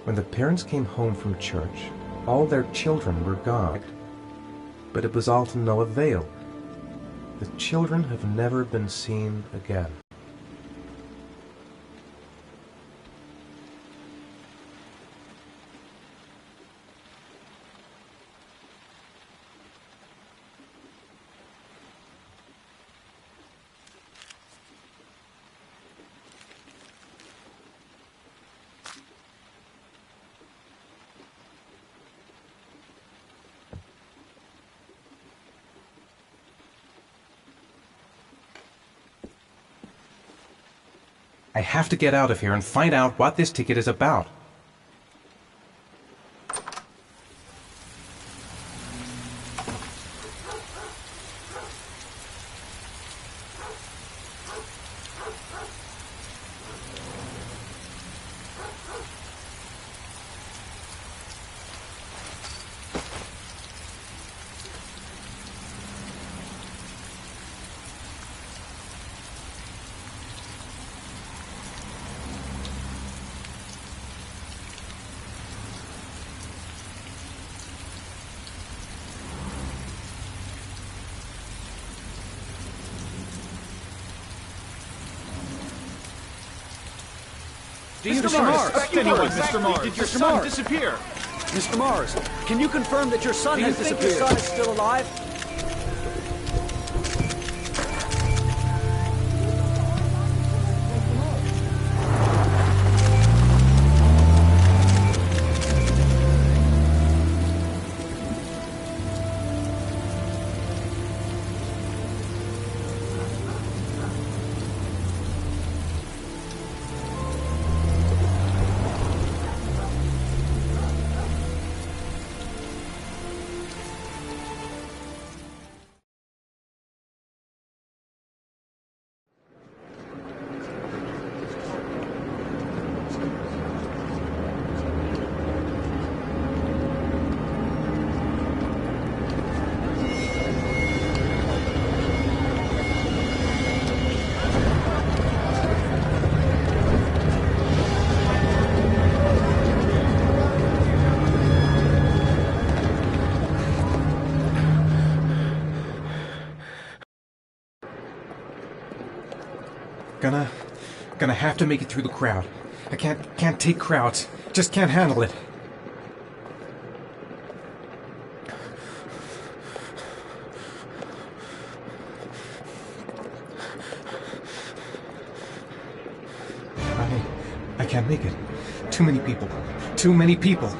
When the parents came home from church, all their children were gone. But it was all to no avail. The children have never been seen again. I have to get out of here and find out what this ticket is about. Mr. Mars, did your son disappear? Mr. Mars, can you confirm that your son has disappeared? Do you think your son is still alive? Gonna have to make it through the crowd. I can't take crowds. Just can't handle it. I can't make it. Too many people. Too many people.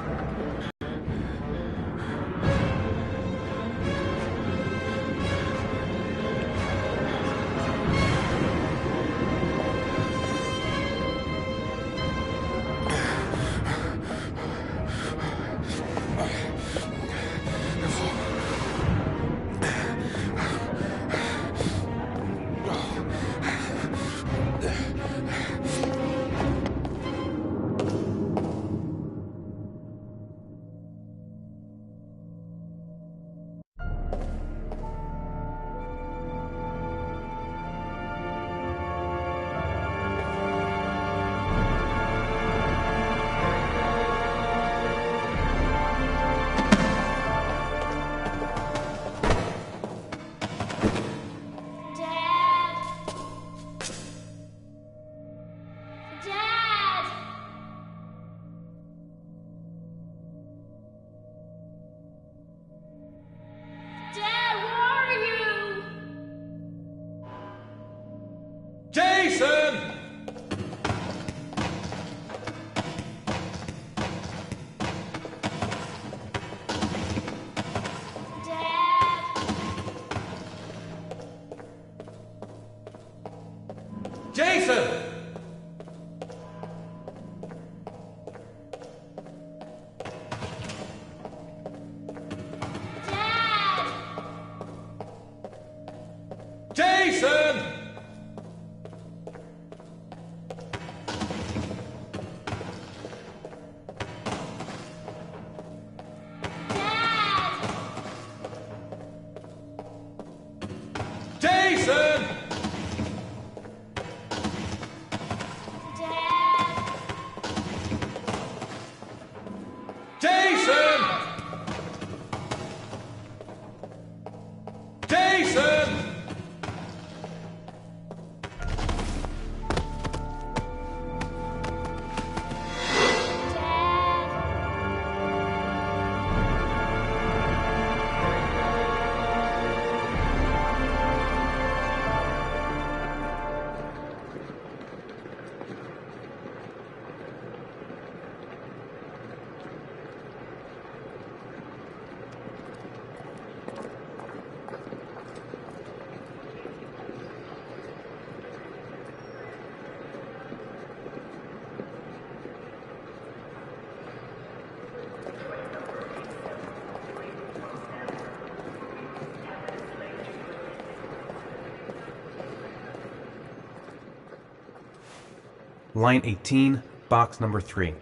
Line 18, box number 3.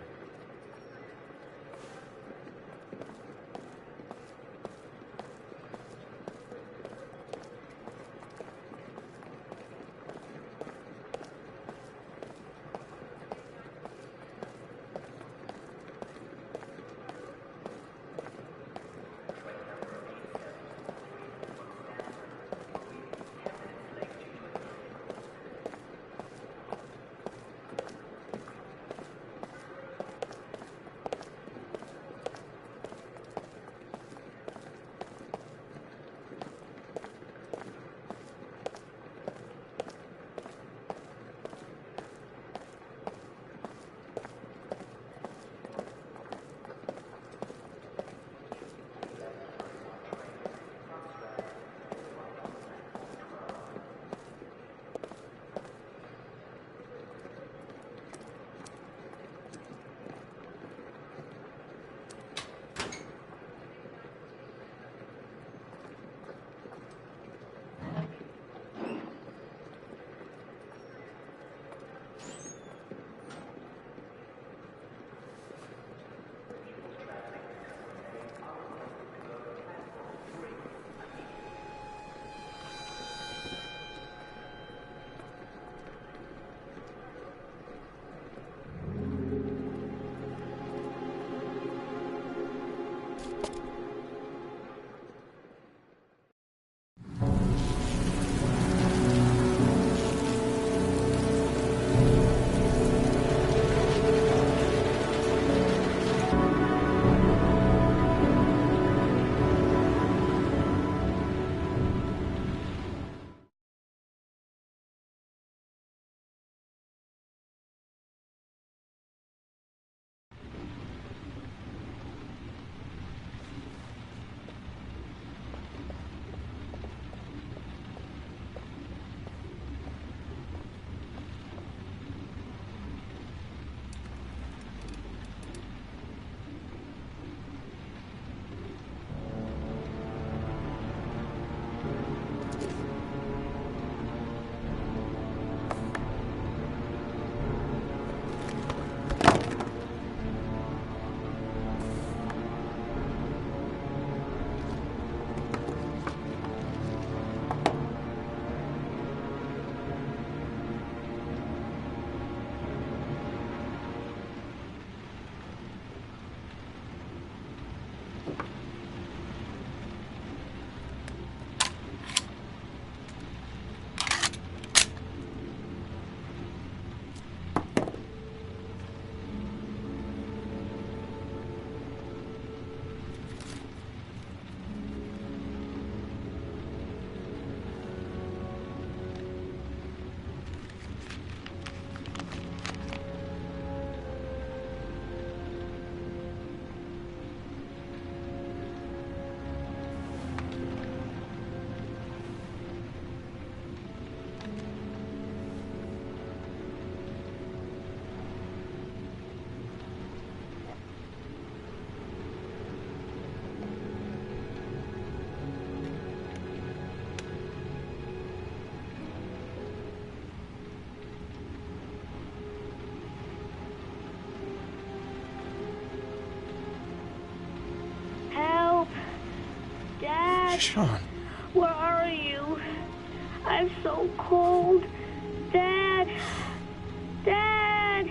Sean. Where are you? I'm so cold. Dad! Dad!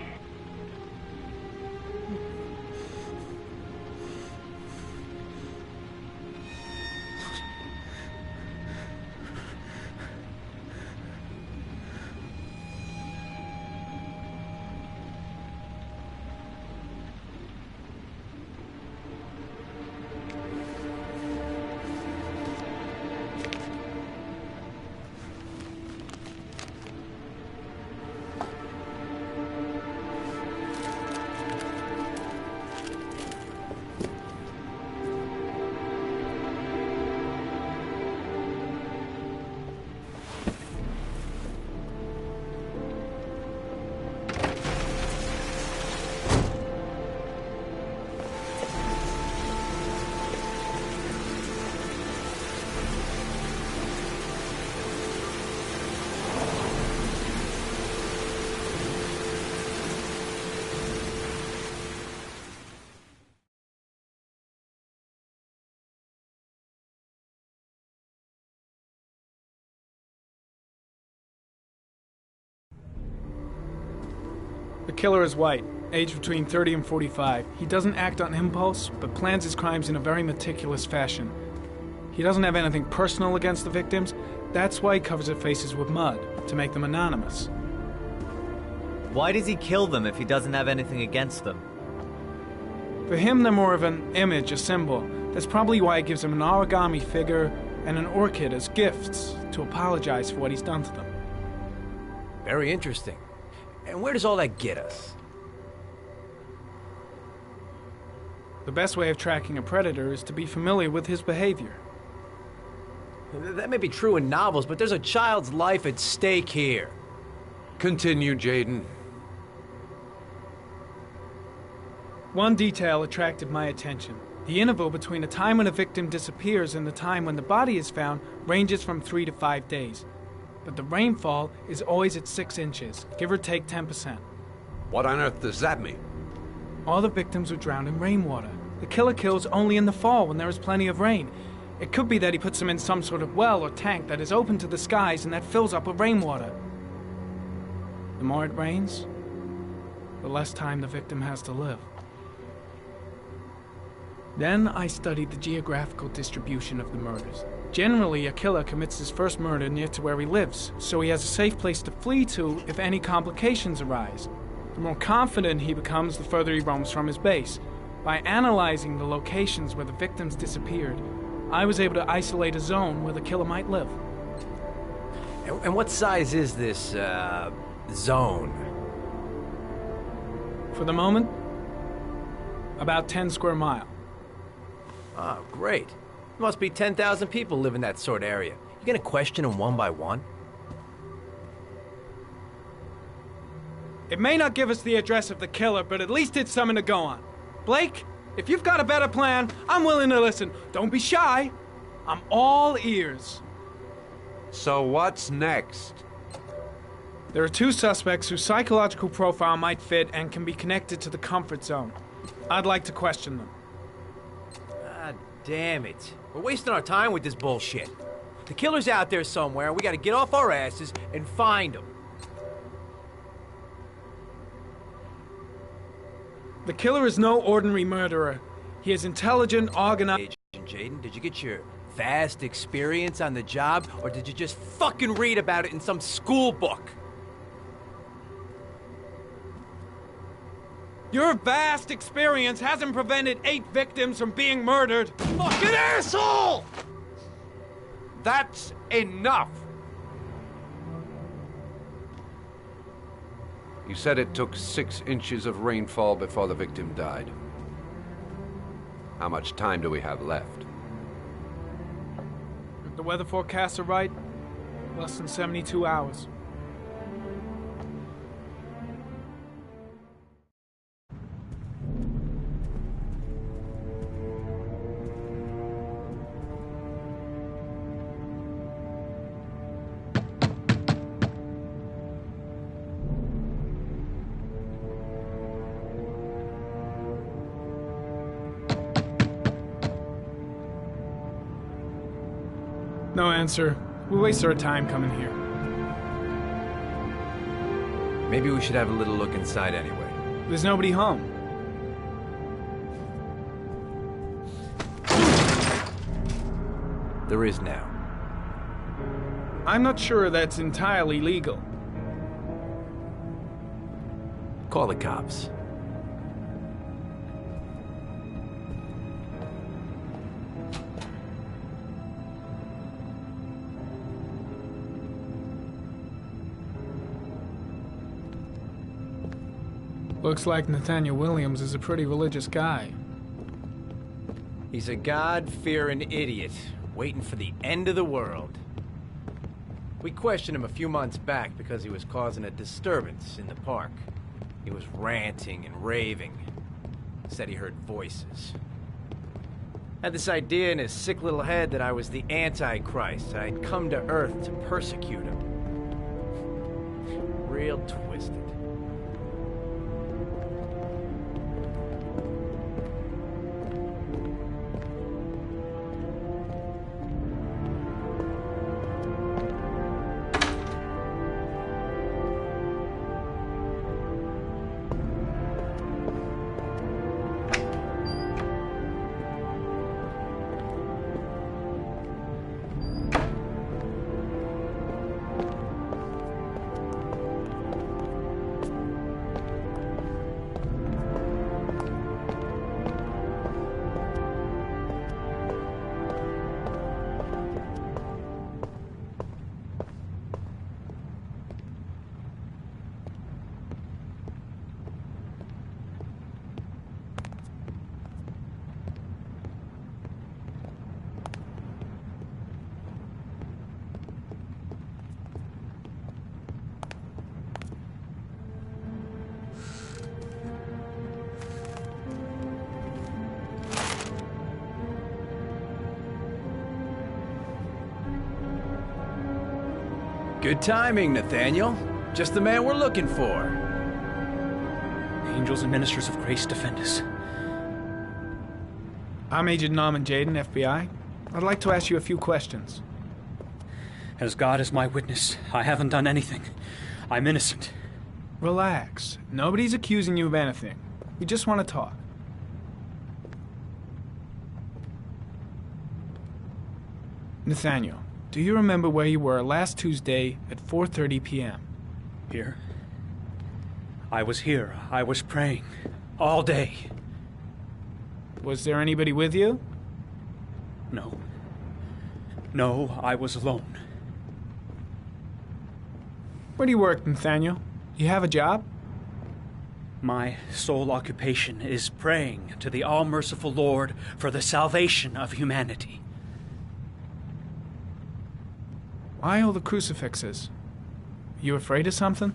killer is white, aged between 30 and 45. He doesn't act on impulse, but plans his crimes in a very meticulous fashion. He doesn't have anything personal against the victims. That's why he covers their faces with mud, to make them anonymous. Why does he kill them if he doesn't have anything against them? For him, they're more of an image, a symbol. That's probably why he gives them an origami figure and an orchid as gifts to apologize for what he's done to them. Very interesting. And where does all that get us? The best way of tracking a predator is to be familiar with his behavior. That may be true in novels, but there's a child's life at stake here. Continue, Jayden. One detail attracted my attention. The interval between the time when a victim disappears and the time when the body is found ranges from 3 to 5 days. But the rainfall is always at 6 inches, give or take 10%. What on earth does that mean? All the victims were drowned in rainwater. The killer kills only in the fall when there is plenty of rain. It could be that he puts them in some sort of well or tank that is open to the skies and that fills up with rainwater. The more it rains, the less time the victim has to live. Then I studied the geographical distribution of the murders. Generally, a killer commits his first murder near to where he lives, so he has a safe place to flee to if any complications arise. The more confident he becomes, the further he roams from his base. By analyzing the locations where the victims disappeared, I was able to isolate a zone where the killer might live. And what size is this, zone? For the moment, about 10 square miles. Oh, great. There must be 10,000 people live in that sort of area. You gonna question them one by one? It may not give us the address of the killer, but at least it's something to go on. Blake, if you've got a better plan, I'm willing to listen. Don't be shy. I'm all ears. So what's next? There are 2 suspects whose psychological profile might fit and can be connected to the comfort zone. I'd like to question them. God damn it. We're wasting our time with this bullshit. The killer's out there somewhere, and we gotta get off our asses and find him. The killer is no ordinary murderer. He is intelligent, organized... Jayden, did you get your vast experience on the job, or did you just fucking read about it in some school book? Your vast experience hasn't prevented 8 victims from being murdered. Fucking asshole! That's enough! You said it took 6 inches of rainfall before the victim died. How much time do we have left? If the weather forecasts are right, less than 72 hours. No answer. We waste our time coming here. Maybe we should have a little look inside anyway. There's nobody home. There is now. I'm not sure that's entirely legal. Call the cops. Looks like Nathaniel Williams is a pretty religious guy. He's a God-fearing idiot, waiting for the end of the world. We questioned him a few months back because he was causing a disturbance in the park. He was ranting and raving. Said he heard voices. Had this idea in his sick little head that I was the Antichrist. I'd come to Earth to persecute him. Real twisted. Good timing, Nathaniel. Just the man we're looking for. Angels and ministers of grace defend us. I'm Agent Norman Jayden, FBI. I'd like to ask you a few questions. As God is my witness, I haven't done anything. I'm innocent. Relax. Nobody's accusing you of anything. We just want to talk. Nathaniel, do you remember where you were last Tuesday at 4:30 p.m.? Here? I was here. I was praying. All day. Was there anybody with you? No. No, I was alone. Where do you work, Nathaniel? You have a job? My sole occupation is praying to the all-merciful Lord for the salvation of humanity. Why all the crucifixes? You afraid of something?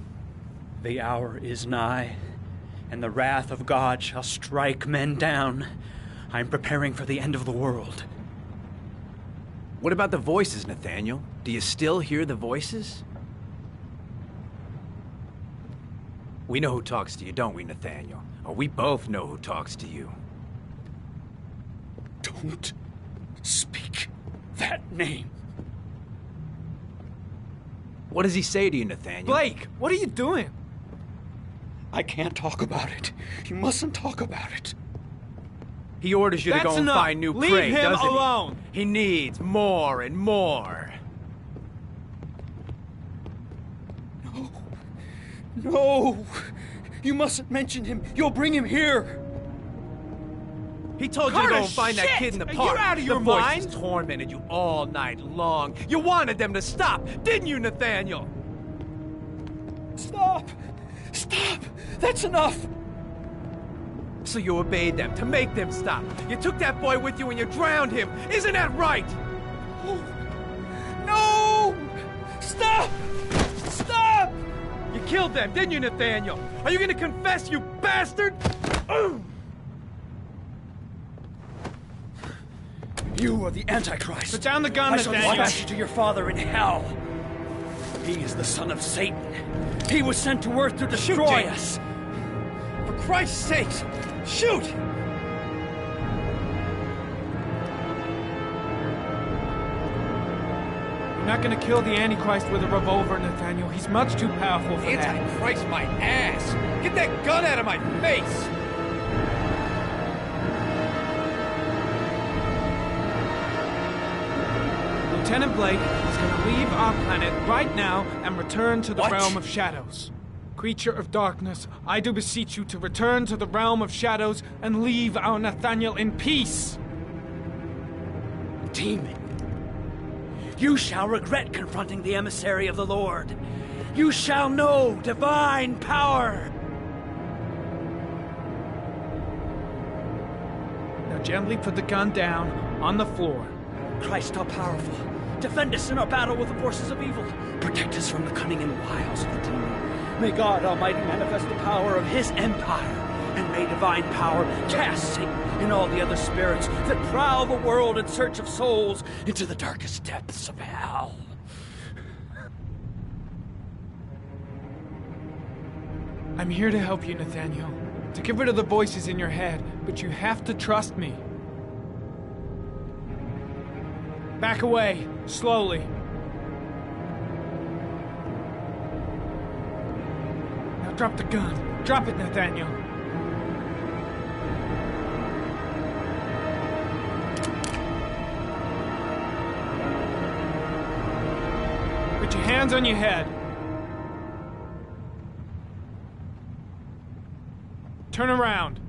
The hour is nigh, and the wrath of God shall strike men down. I'm preparing for the end of the world. What about the voices, Nathaniel? Do you still hear the voices? We know who talks to you, don't we, Nathaniel? Or we both know who talks to you. Don't speak that name. What does he say to you, Nathaniel? Blake, what are you doing? I can't talk about it. You mustn't talk about it. He orders you to go and enough. find new Leave prey, him doesn't he? alone. He needs more and more. No! You mustn't mention him. You'll bring him here. He told you to go and find that kid in the Are you park. out of your the voices mind? tormented you all night long. You wanted them to stop, didn't you, Nathaniel? Stop! Stop! That's enough! So you obeyed them to make them stop. You took that boy with you and you drowned him. Isn't that right? No! Stop! Stop! You killed them, didn't you, Nathaniel? Are you gonna confess, you bastard? You are the Antichrist. Put down the gun, I shall Nathaniel. dispatch you to your father in hell. He is the son of Satan. He was sent to earth to destroy us. For Christ's sake, shoot! You're not gonna kill the Antichrist with a revolver, Nathaniel. He's much too powerful for that. Antichrist my ass! Get that gun out of my face! Lieutenant Blake is gonna leave our planet right now and return to the realm of shadows. Creature of darkness, I do beseech you to return to the realm of shadows and leave our Nathaniel in peace. Demon, you shall regret confronting the emissary of the Lord. You shall know divine power. Now gently put the gun down on the floor. Christ all-powerful, defend us in our battle with the forces of evil. Protect us from the cunning and wiles of the demon. May God Almighty manifest the power of His empire, and may divine power cast Satan and all the other spirits that prowl the world in search of souls into the darkest depths of hell. I'm here to help you, Nathaniel. To get rid of the voices in your head, but you have to trust me. Back away, slowly. Now drop the gun. Drop it, Nathaniel. Put your hands on your head. Turn around.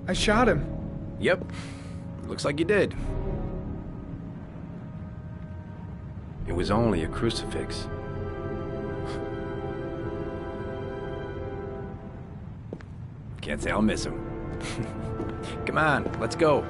I shot him. Yep. Looks like you did. It was only a crucifix. Can't say I'll miss him. Come on, let's go.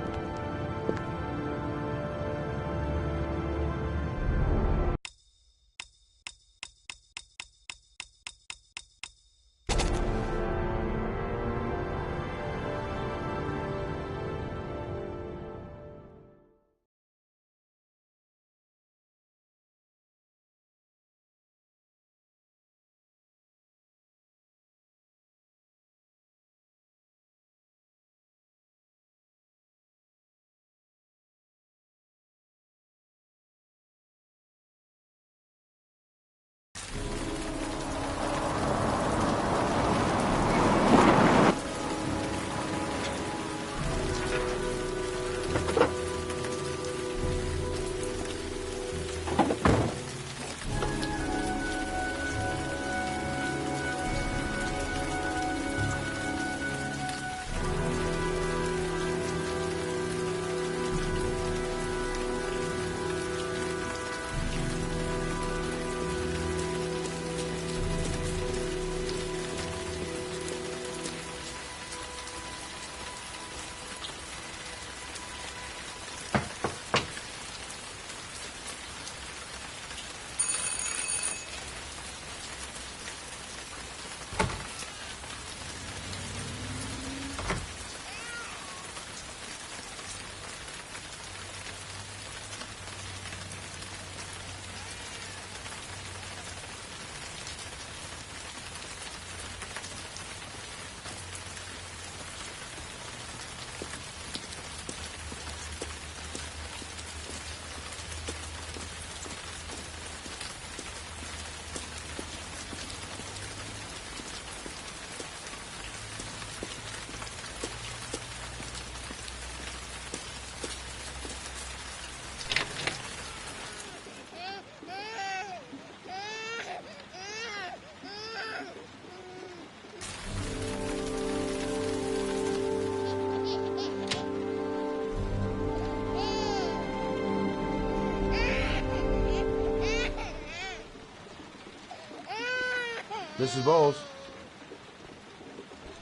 Mrs. Bowles?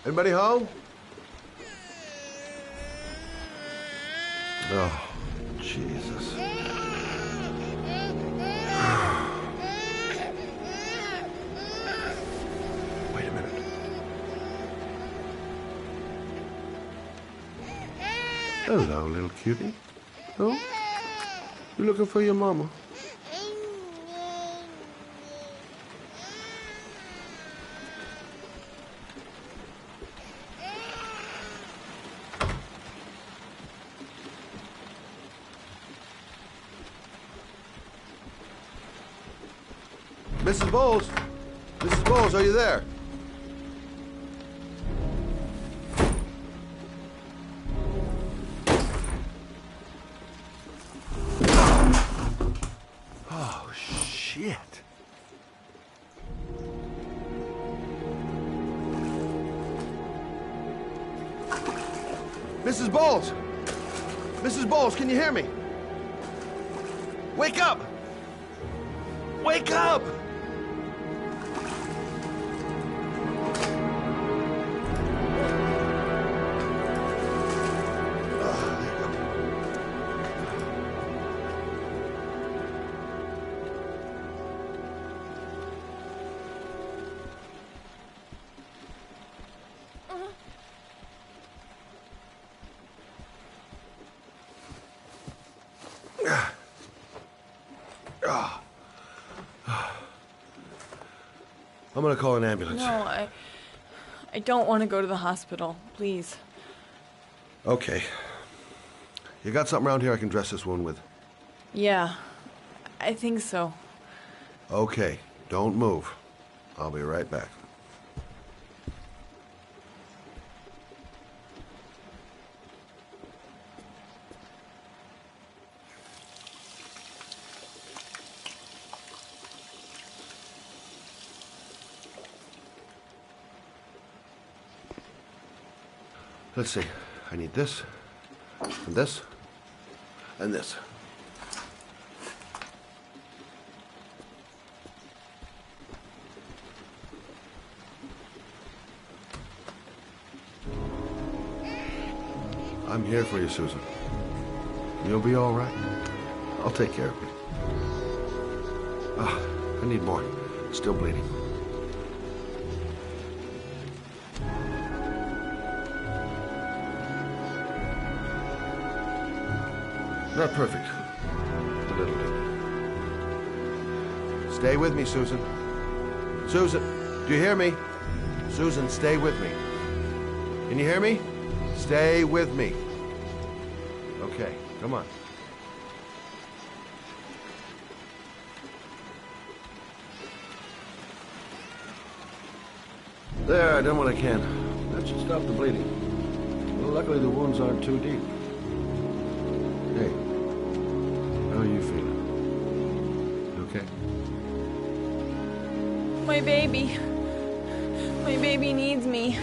Anybody home? Oh, Jesus. Wait a minute. Hello, little cutie. Oh? You looking for your mama? Mrs. Bowles? Mrs. Bowles, are you there? Oh, shit. Mrs. Bowles! Mrs. Bowles, can you hear me? Wake up! Wake up! I'm gonna call an ambulance. No, I don't want to go to the hospital. Please. Okay. You got something around here I can dress this wound with? Yeah, I think so. Okay, don't move. I'll be right back. Let's see. I need this, and this, and this. I'm here for you, Susan. You'll be all right. I'll take care of you. Ah, I need more. It's still bleeding. Not perfect. A little bit. Stay with me, Susan. Susan, do you hear me? Susan, stay with me. Can you hear me? Stay with me. Okay, come on. There, I done what I can. That should stop the bleeding. Well, luckily the wounds aren't too deep. Hey, how are you feeling? You okay? My baby. My baby needs me.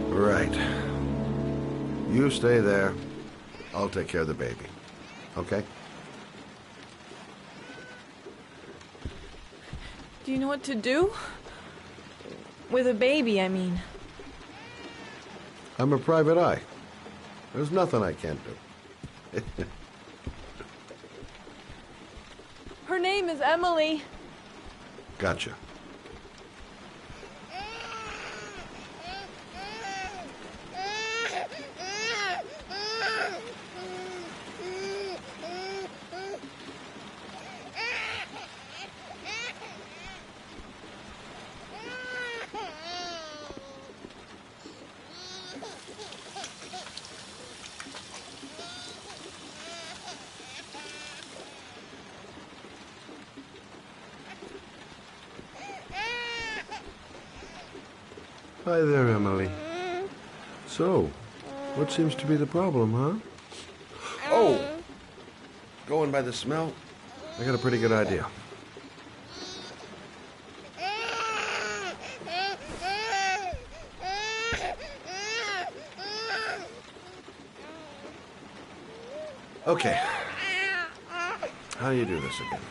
Right. You stay there. I'll take care of the baby. Okay? Do you know what to do? With a baby, I mean. I'm a private eye. There's nothing I can't do. Her name is Emily. Gotcha. Hi there, Emily. So, what seems to be the problem, huh? Oh! Going by the smell, I got a pretty good idea. Okay. How do you do this again?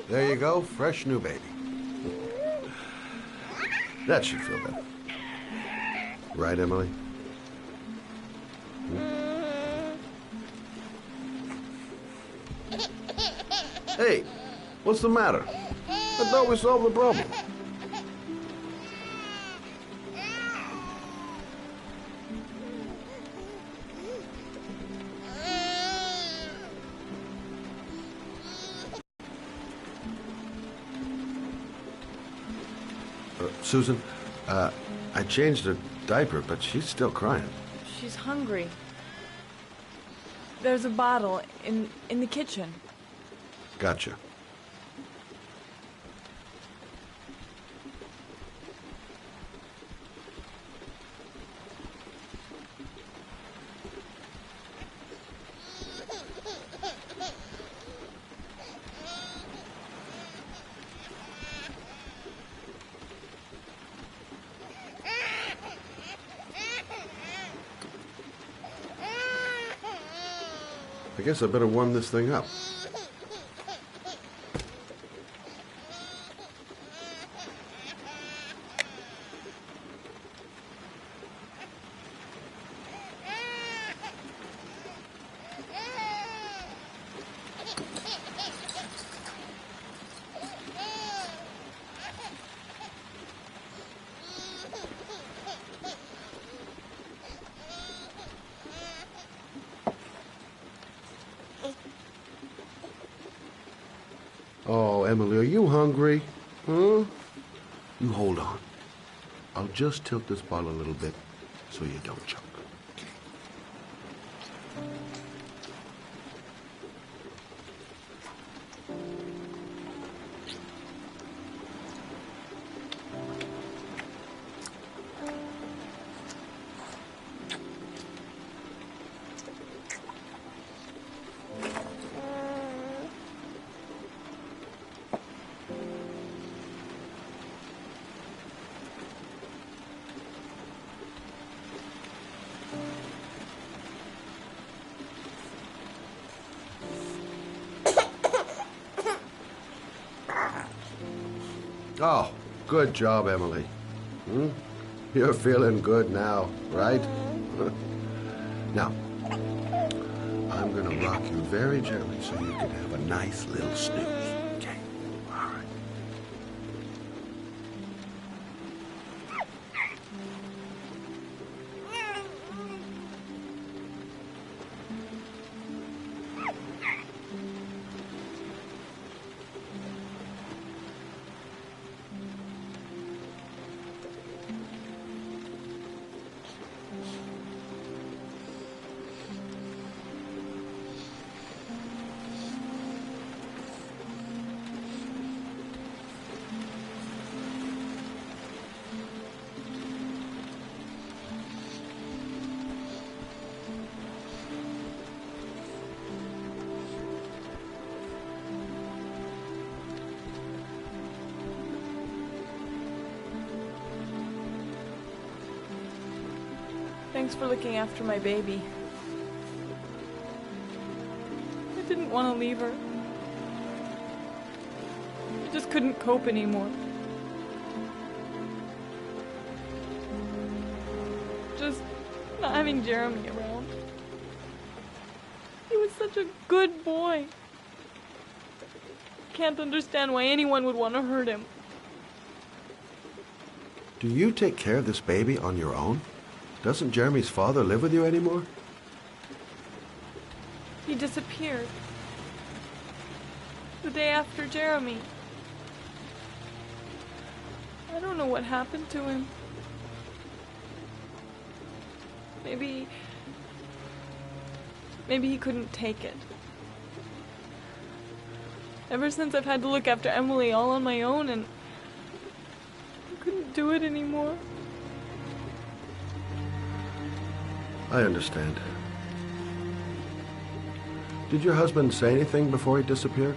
There you go, fresh new baby. That should feel better. Right, Emily? Hey, what's the matter? I thought we solved the problem. Susan, I changed her diaper, but she's still crying. She's hungry. There's a bottle in the kitchen. Gotcha. I guess I better warm this thing up. Oh, Emily, are you hungry? Huh? You hold on. I'll just tilt this bottle a little bit so you don't choke. Oh, good job, Emily. You're feeling good now, right? Now, I'm gonna rock you very gently so you can have a nice little snooze. Okay, all right. Thanks for looking after my baby. I didn't want to leave her. I just couldn't cope anymore. Just not having Jeremy around. He was such a good boy. Can't understand why anyone would want to hurt him. Do you take care of this baby on your own? Doesn't Jeremy's father live with you anymore? He disappeared. The day after Jeremy. I don't know what happened to him. Maybe he couldn't take it. Ever since I've had to look after Emily all on my own, and I couldn't do it anymore. I understand. Did your husband say anything before he disappeared?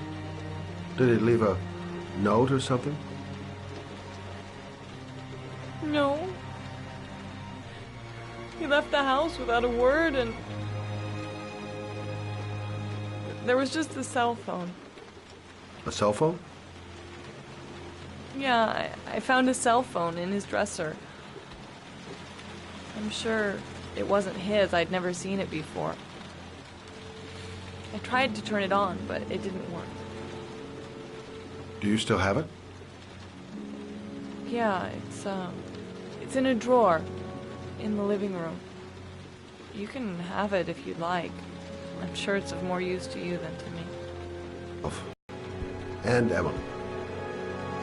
Did he leave a note or something? No. He left the house without a word, and there was just a cell phone. A cell phone? Yeah, I found a cell phone in his dresser. I'm sure it wasn't his. I'd never seen it before. I tried to turn it on, but it didn't work. Do you still have it? Yeah, it's in a drawer in the living room. You can have it if you'd like. I'm sure it's of more use to you than to me. And Emily.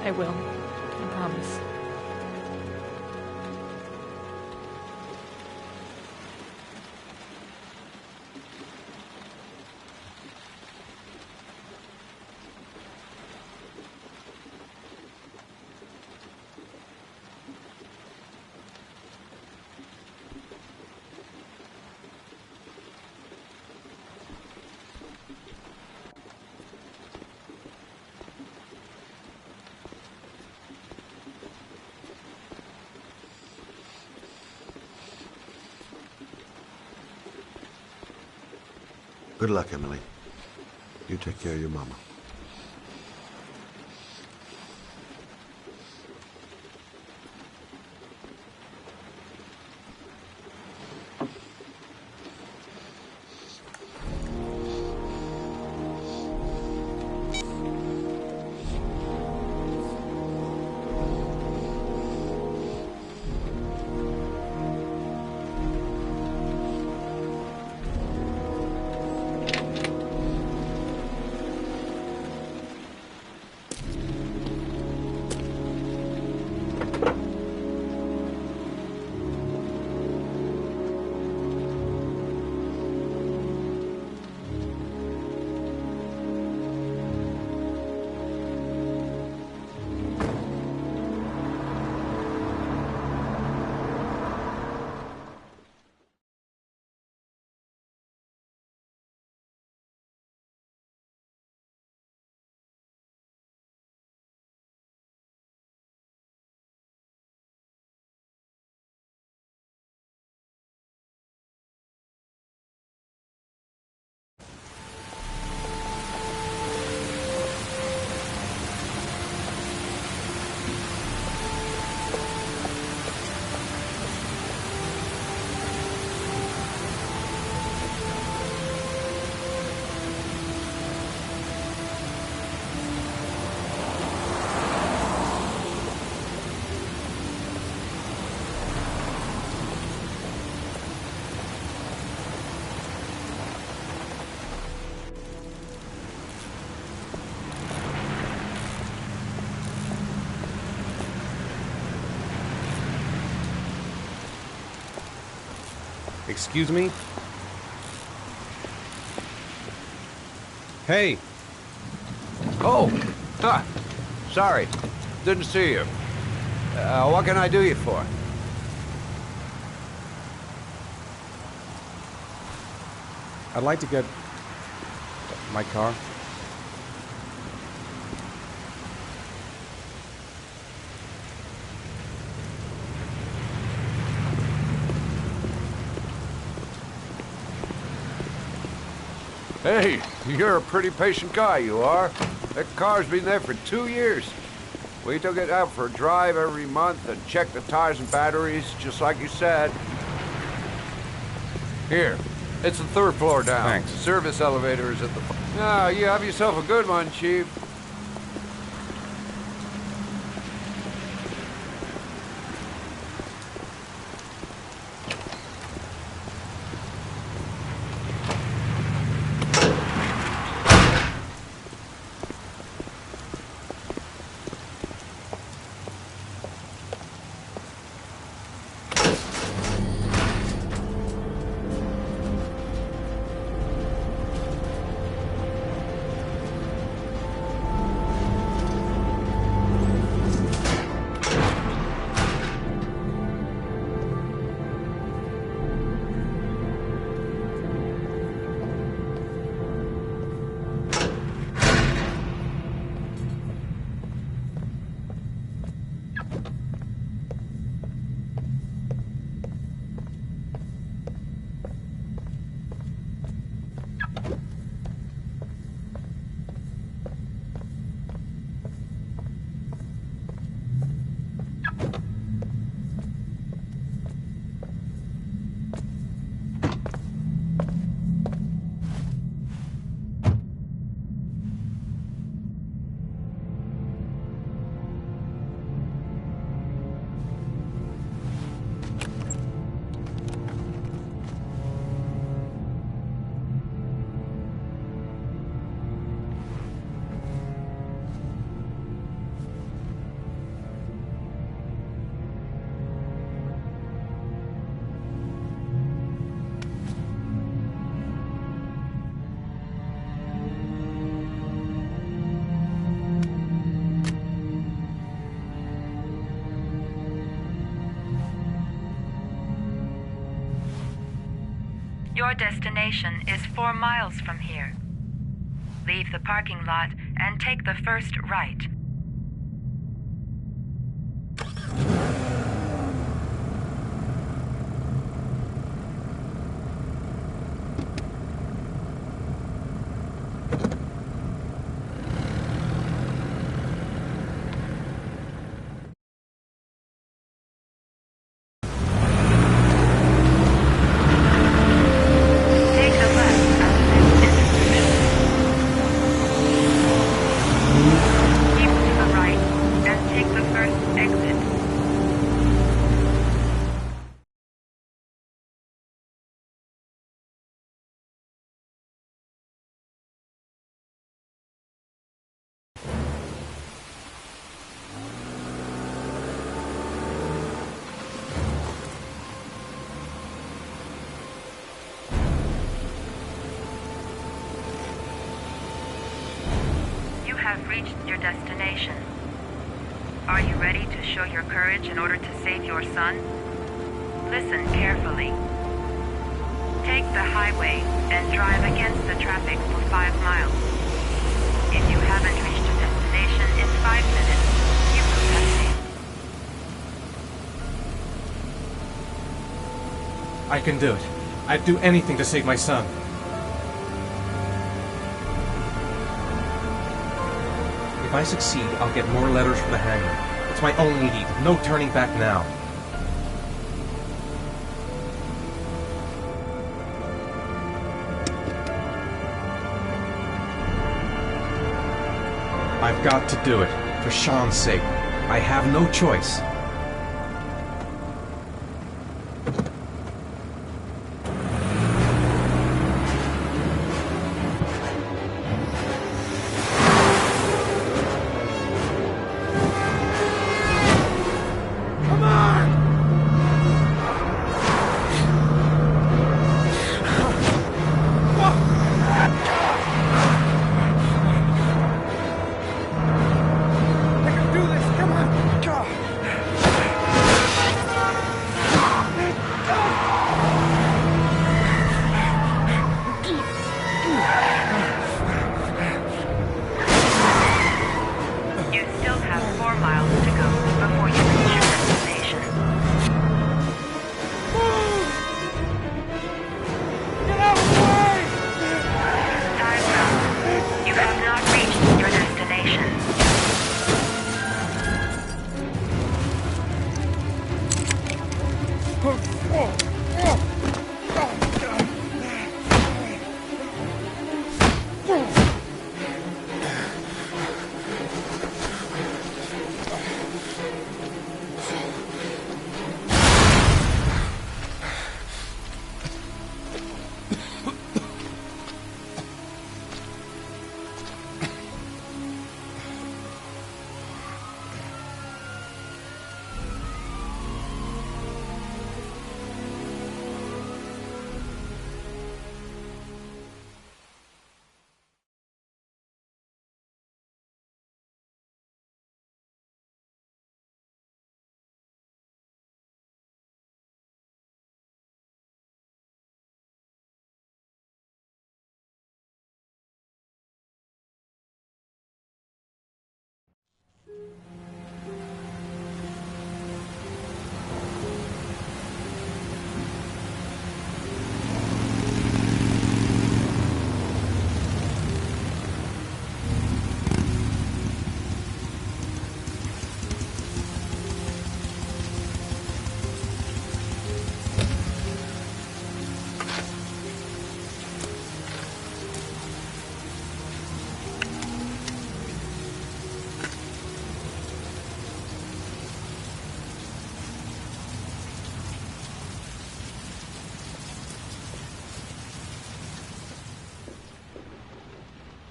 I will. I promise. Good luck, Emily. You take care of your mama. Excuse me? Hey! Oh! Huh. Sorry. Didn't see you. What can I do you for? I'd like to get my car. Hey, you're a pretty patient guy, you are. That car's been there for 2 years. We took it out for a drive every month and checked the tires and batteries, just like you said. Here, it's the 3rd floor down. Thanks. Service elevator is at the... Ah, you have yourself a good one, Chief. Your destination is 4 miles from here. Leave the parking lot and take the first right. Have reached your destination. Are you ready to show your courage in order to save your son? Listen carefully. Take the highway and drive against the traffic for 5 miles. If you haven't reached your destination in 5 minutes, you will have failed. I can do it. I'd do anything to save my son. If I succeed, I'll get more letters from the hangar. It's my only need. No turning back now. I've got to do it. For Sean's sake. I have no choice.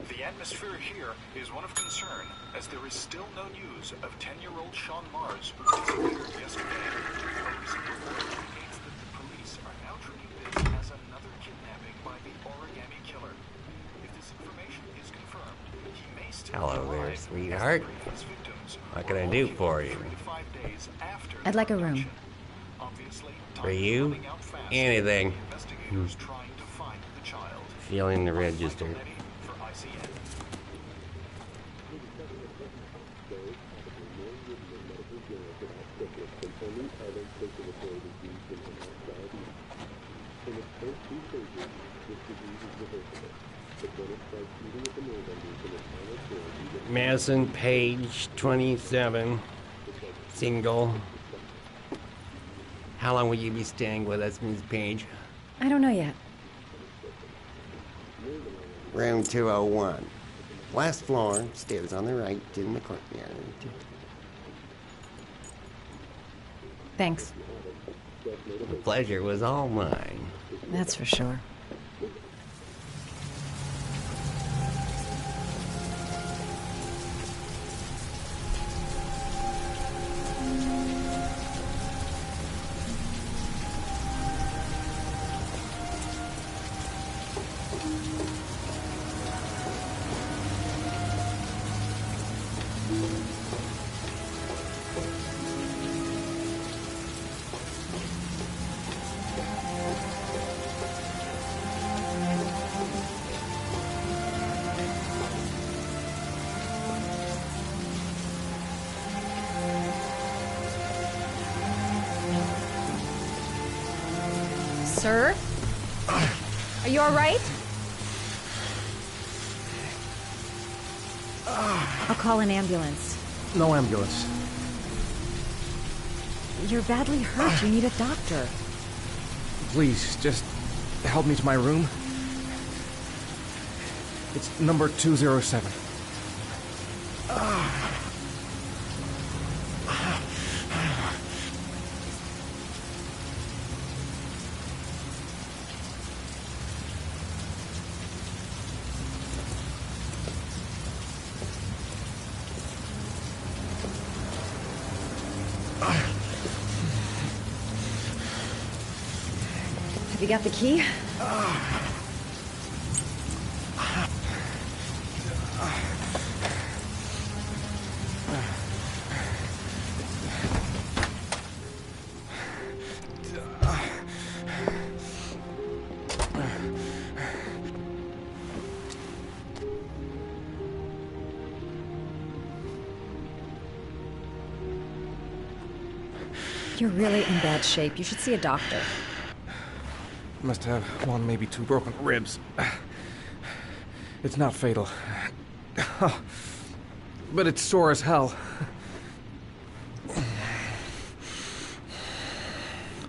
The atmosphere here is one of concern, as there is still no news of 10-year-old Sean Mars, who disappeared yesterday. A recent report indicates that the police are now treating this as another kidnapping by the origami killer. If this information is confirmed, he may still Hello there, sweetheart. What can I do for you? I'd like a room. For you? Anything. feeling the register. Madison Page, 27, single. How long will you be staying with us, Ms. Page? I don't know yet. Room 201. Last floor, stairs on the right in the courtyard. Thanks. The pleasure was all mine. That's for sure. Sir? Are you all right? I'll call an ambulance. No ambulance. You're badly hurt. You need a doctor. Please, just help me to my room. It's number 207. Have you got the key? You're really in bad shape. You should see a doctor. Must have one, maybe two broken ribs. It's not fatal. But it's sore as hell.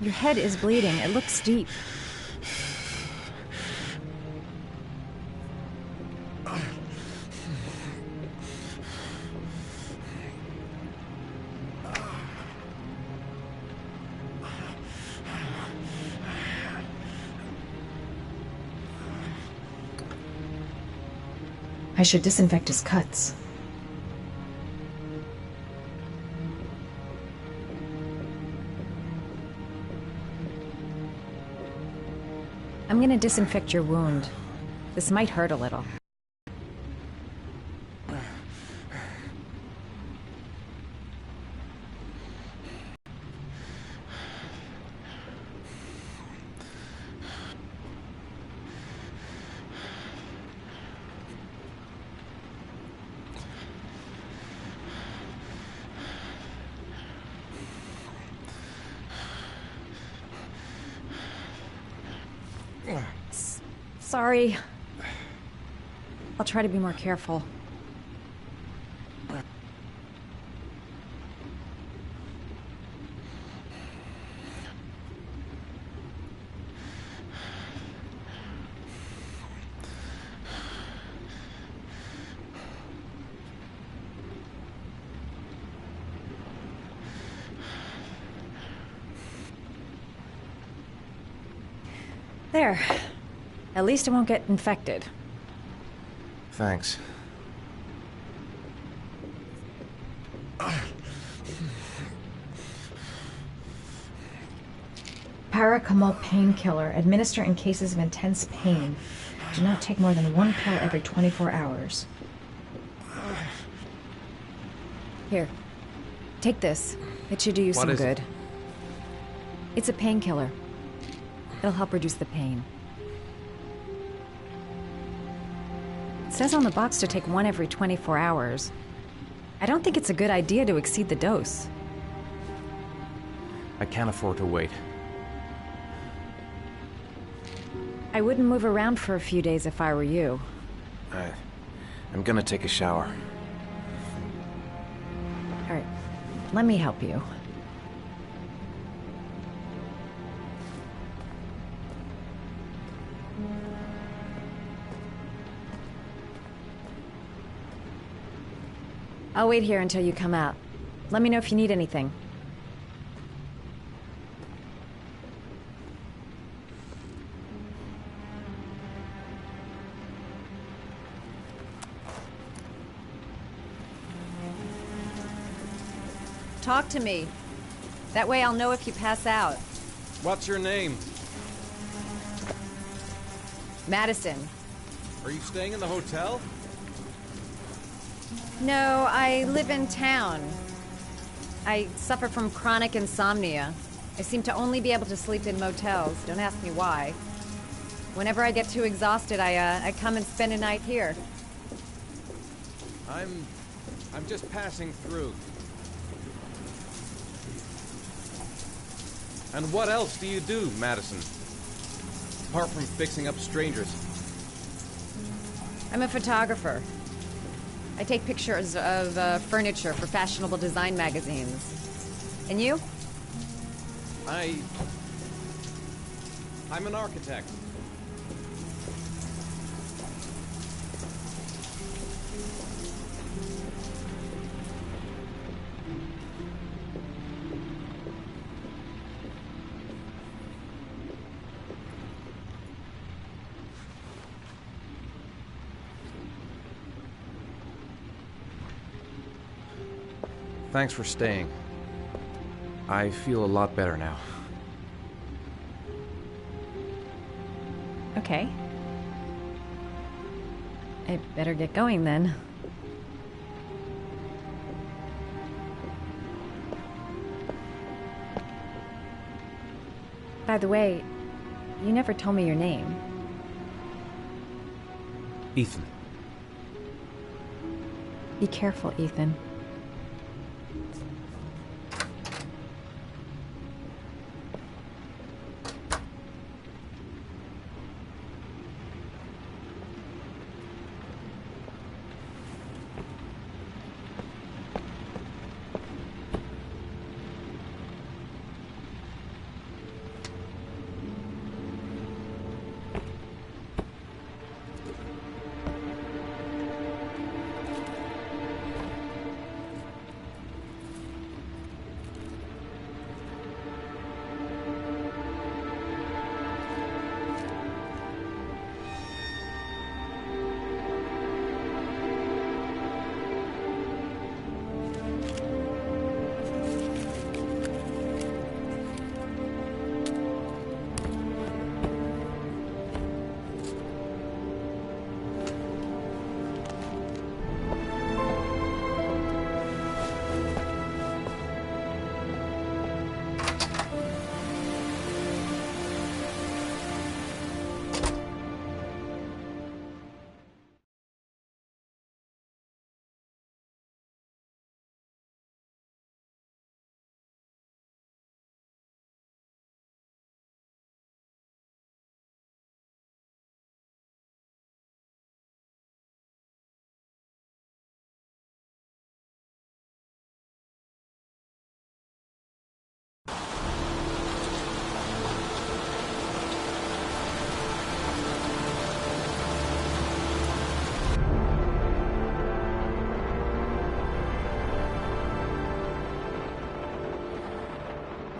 Your head is bleeding. It looks deep. I should disinfect his cuts. I'm gonna disinfect your wound. This might hurt a little. Sorry. I'll try to be more careful. There. At least it won't get infected. Thanks. Paracetamol painkiller. Administer in cases of intense pain. Do not take more than one pill every 24 hours. Here. Take this. It should do you some good. It's a painkiller. It'll help reduce the pain. says on the box to take one every 24 hours. I don't think it's a good idea to exceed the dose. I can't afford to wait. I wouldn't move around for a few days if I were you. I'm gonna take a shower. All right, let me help you. I'll wait here until you come out. Let me know if you need anything. Talk to me. That way I'll know if you pass out. What's your name? Madison. Are you staying in the hotel? No, I live in town. I suffer from chronic insomnia. I seem to only be able to sleep in motels. Don't ask me why. Whenever I get too exhausted, I come and spend a night here. I'm just passing through. And what else do you do, Madison? Apart from fixing up strangers. I'm a photographer. I take pictures of furniture for fashionable design magazines. And you? I'm an architect. Thanks for staying. I feel a lot better now. Okay. I better get going then. By the way, you never told me your name. Ethan. Be careful, Ethan.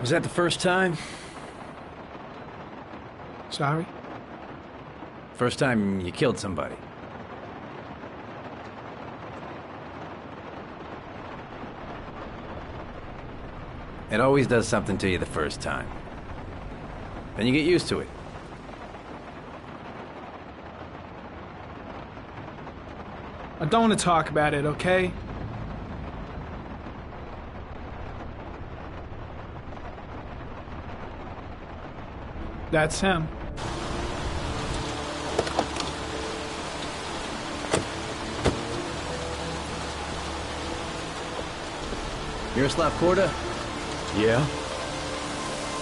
Was that the first time? Sorry? First time you killed somebody. It always does something to you the first time. Then you get used to it. I don't want to talk about it, okay? That's him. Miroslav Korda? Yeah?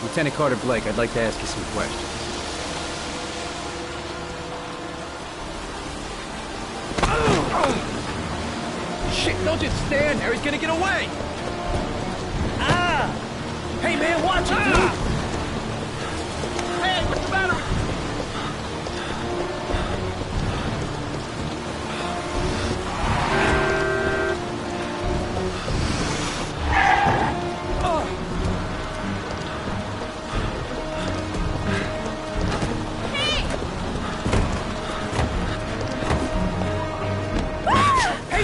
Lieutenant Carter Blake, I'd like to ask you some questions. Shit, don't just stand there. He's gonna get away. Ah! Hey, man, watch it, dude. Hey, what's the matter with you?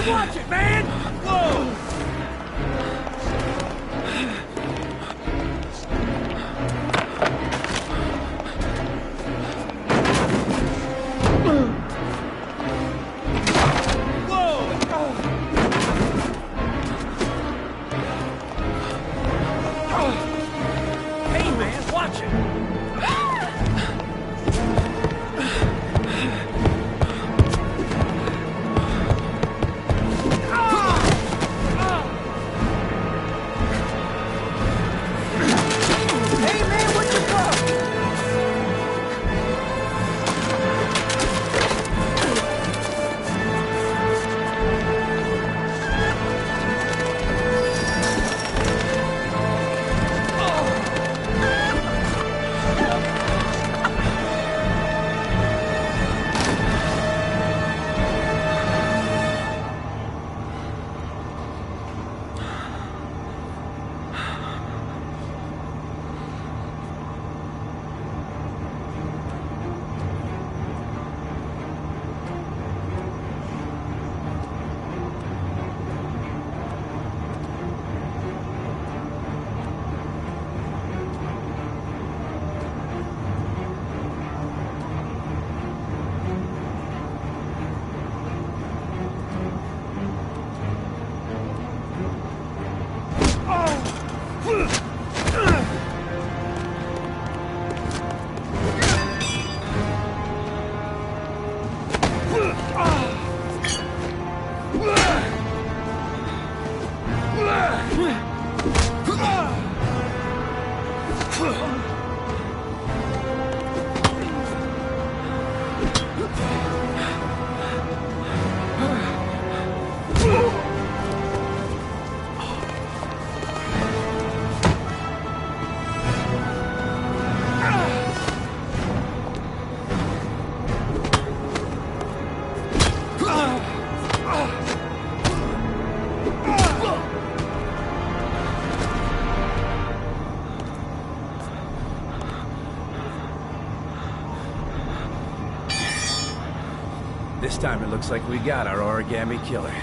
Watch it, man! Whoa! Hey, man, watch it! This time it looks like we got our origami killer.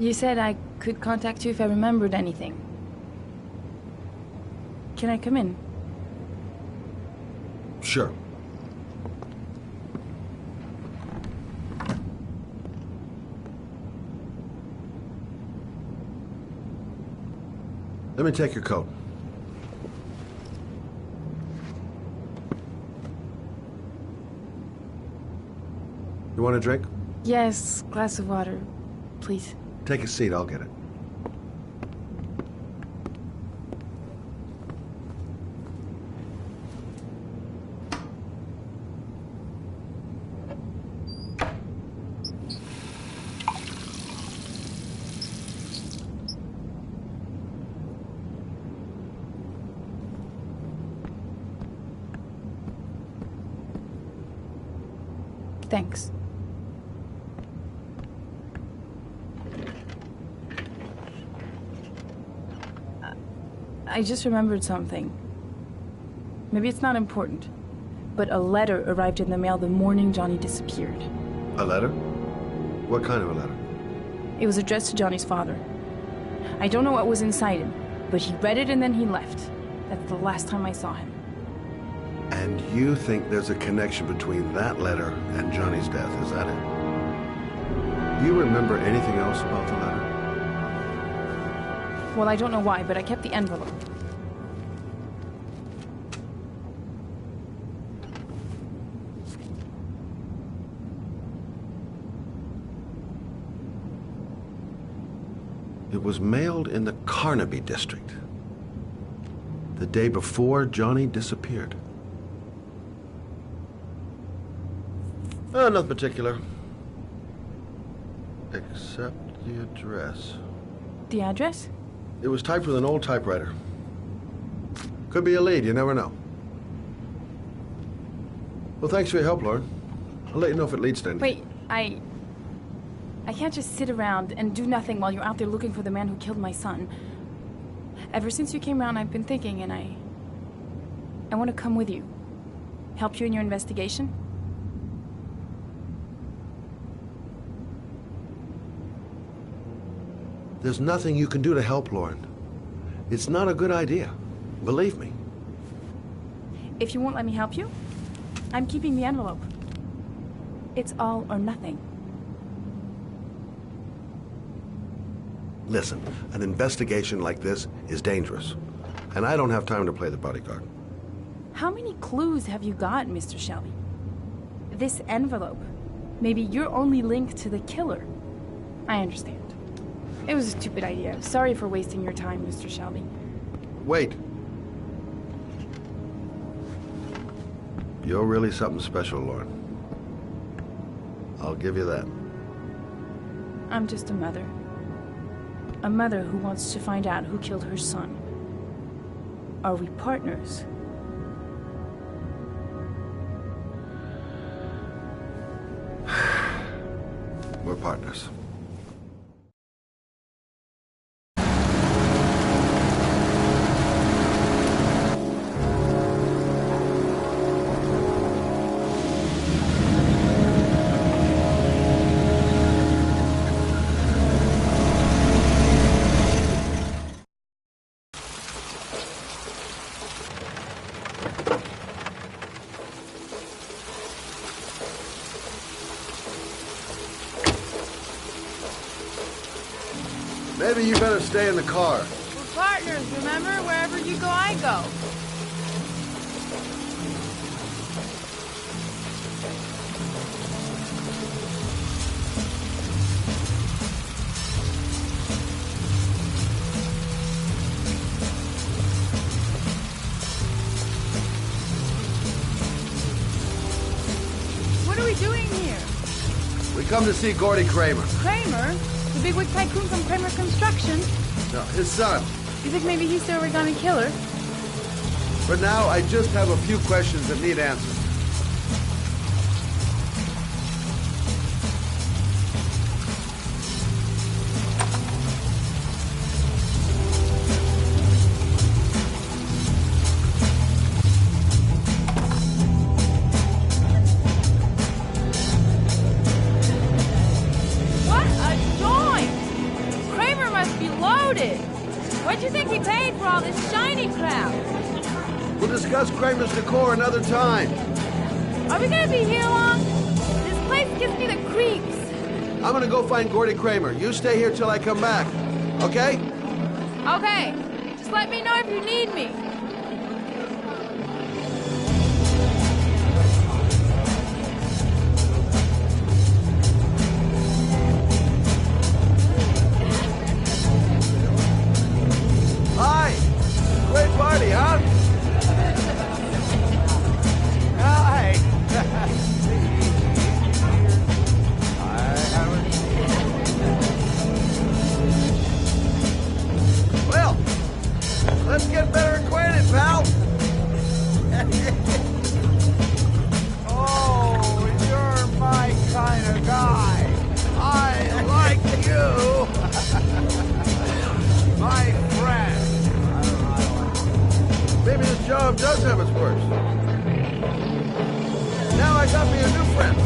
You said I could contact you if I remembered anything. Can I come in? Sure. Let me take your coat. You want a drink? Yes, glass of water, please. Take a seat, I'll get it. Thanks. I just remembered something. Maybe it's not important, but a letter arrived in the mail the morning Johnny disappeared. A letter? What kind of a letter? It was addressed to Johnny's father. I don't know what was inside him, but he read it and then he left. That's the last time I saw him. And you think there's a connection between that letter and Johnny's death, is that it? Do you remember anything else about the letter? Well, I don't know why, but I kept the envelope. It was mailed in the Carnaby district, the day before Johnny disappeared. Nothing particular, except the address. The address? It was typed with an old typewriter. Could be a lead, you never know. Well, thanks for your help, Lauren. I'll let you know if it leads to anything. Wait, I can't just sit around and do nothing while you're out there looking for the man who killed my son. Ever since you came around, I've been thinking, and I want to come with you. Help you in your investigation. There's nothing you can do to help, Lauren. It's not a good idea. Believe me. If you won't let me help you, I'm keeping the envelope. It's all or nothing. Listen, an investigation like this is dangerous, and I don't have time to play the bodyguard. How many clues have you got, Mr. Shelby? This envelope. Maybe your only link to the killer. I understand. It was a stupid idea. Sorry for wasting your time, Mr. Shelby. Wait. You're really something special, Lauren. I'll give you that. I'm just a mother. A mother who wants to find out who killed her son. Are we partners? We're partners. Maybe you better stay in the car. We're partners, remember? Wherever you go, I go. What are we doing here? We come to see Gordy Kramer. Kramer? The bigwig tycoon from Kramer Construction? No, his son. You think maybe he's the origami killer? For now, I just have a few questions that need answers. What a joint! all this shiny crap? We'll discuss Kramer's decor another time. Are we gonna be here long? This place gives me the creeps. I'm gonna go find Gordy Kramer. You stay here till I come back. Okay? Okay. Just let me know if you need me. Hi! Great party, huh? Hi! Well, let's get better acquainted, pal. Oh, you're my kind of guy. I like you. My friend. Maybe this job does have its worst. Now I got me a new friend.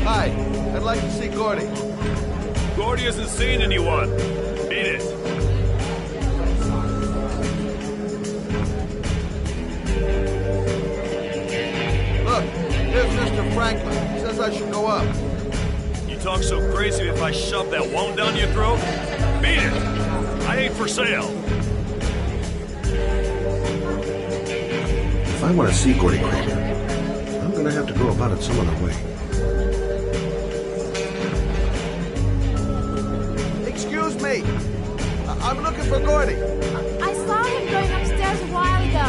Hi, I'd like to see Gordy. Gordy hasn't seen anyone. Beat it. Look, here's Mr. Franklin. He says I should go up. You talk so crazy if I shove that wound down your throat? Beat it. I ain't for sale. If I want to see Gordy Kramer, I'm gonna have to go about it some other way. Excuse me. I'm looking for Gordy. I saw him going upstairs a while ago.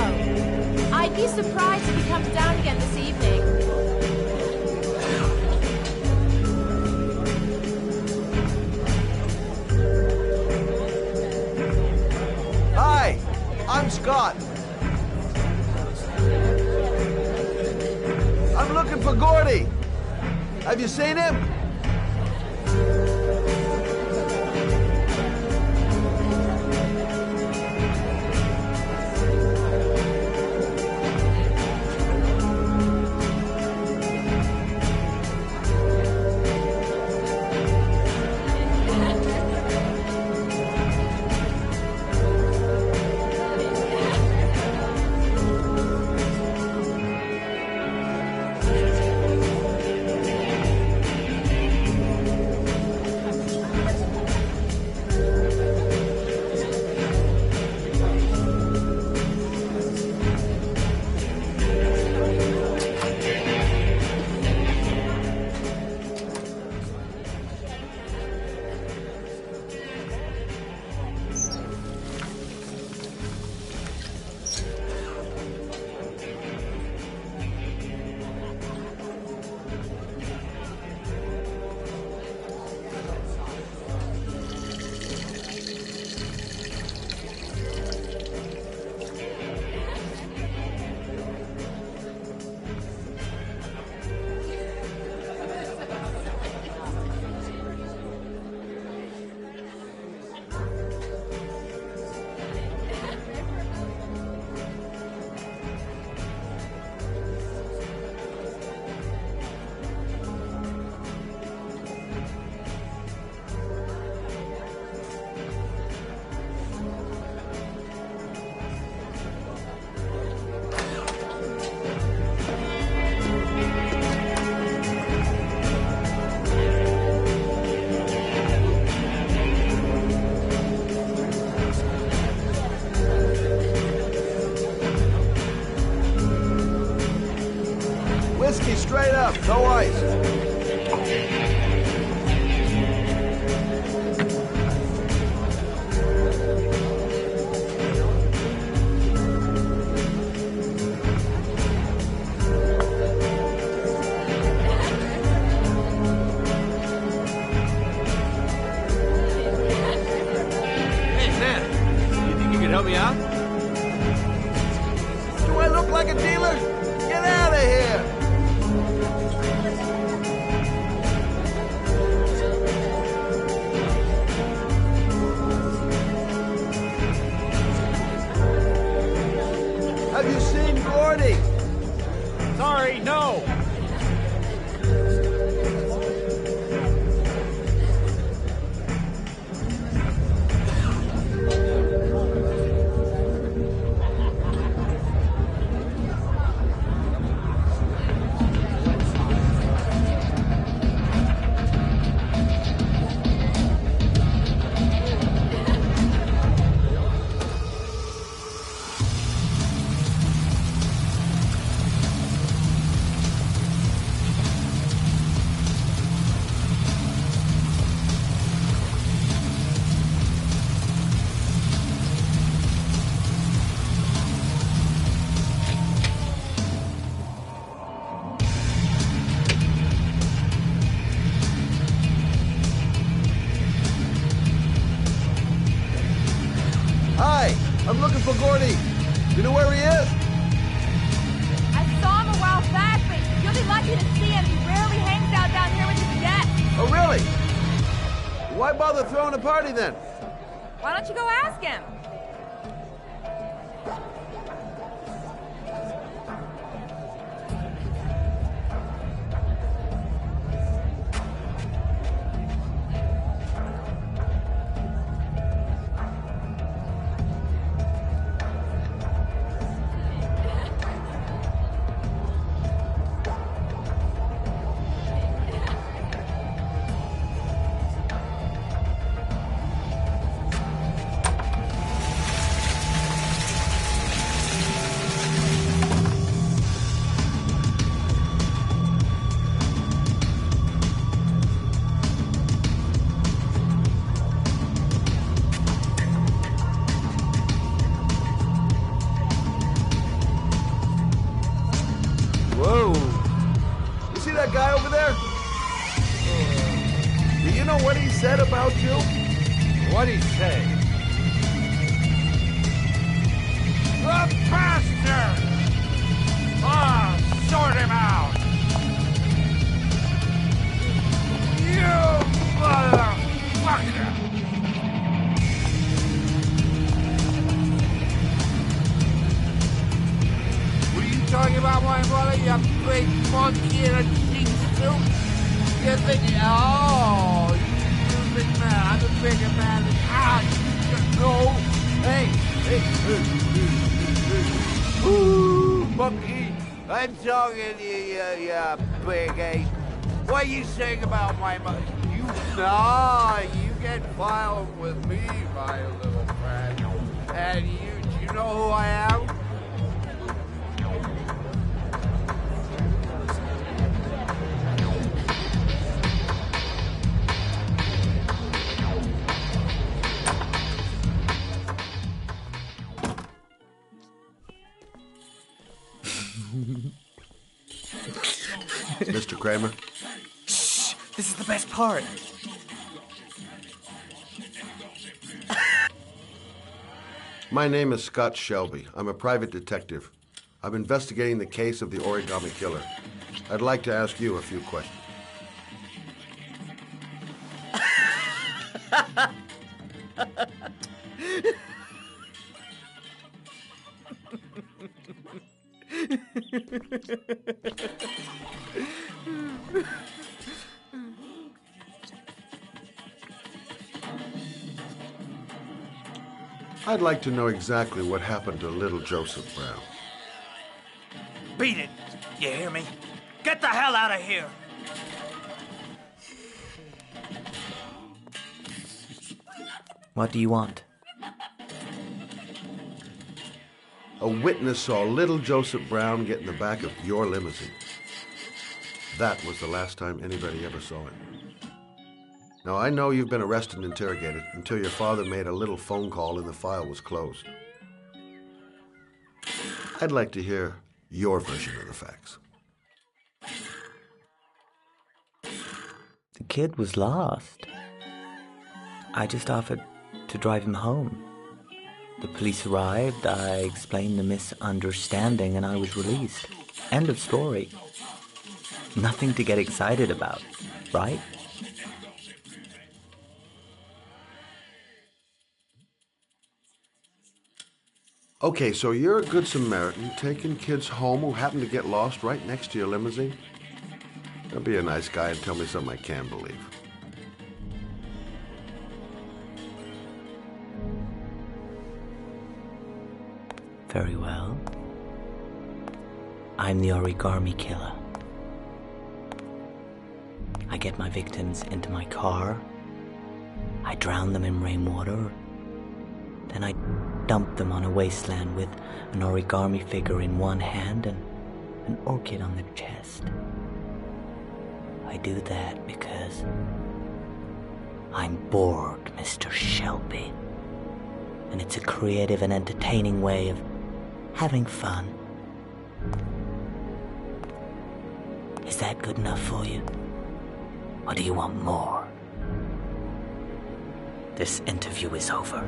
I'd be surprised if he comes down again this evening. Hi, I'm Scott. I'm looking for Gordy. Have you seen him? Whiskey straight up, no ice. Help me out? Do I look like a dealer? Get out of here! Have you seen Gordy? Sorry, no. Hi, I'm looking for Gordy. You know where he is? I saw him a while back, but you'll be lucky to see him. He rarely hangs out down here with his guests. Oh, really? Why bother throwing a party then? Why don't you go ask him? Whoa. You see that guy over there? Do you know what he said about you? What'd he say? The bastard! Ah, sort him out! You motherfucker! What are you talking about, my brother? You big monkey in a cheap suit? You think, oh, you're a big man. I'm a bigger man than you. No. Hey. Ooh, monkey. I'm talking to you big ape. What are you saying about my mother? You get violent with me, my little friend. And do you know who I am? Mr. Kramer? Shh! This is the best part. My name is Scott Shelby. I'm a private detective. I'm investigating the case of the Origami Killer. I'd like to ask you a few questions. I'd like to know exactly what happened to little Joseph Brown. Beat it! You hear me? Get the hell out of here! What do you want? A witness saw little Joseph Brown get in the back of your limousine. that was the last time anybody ever saw him. Now, I know you've been arrested and interrogated until your father made a little phone call and the file was closed. I'd like to hear your version of the facts. The kid was lost. I just offered to drive him home. The police arrived, I explained the misunderstanding, and I was released. End of story. Nothing to get excited about, right? Okay, so you're a good Samaritan taking kids home who happen to get lost right next to your limousine? Now be a nice guy and tell me something I can believe. Very well. I'm the origami killer. I get my victims into my car. I drown them in rainwater. Then I dump them on a wasteland with an origami figure in one hand and an orchid on their chest. I do that because I'm bored, Mr. Shelby. And it's a creative and entertaining way of having fun. Is that good enough for you? Or do you want more? This interview is over.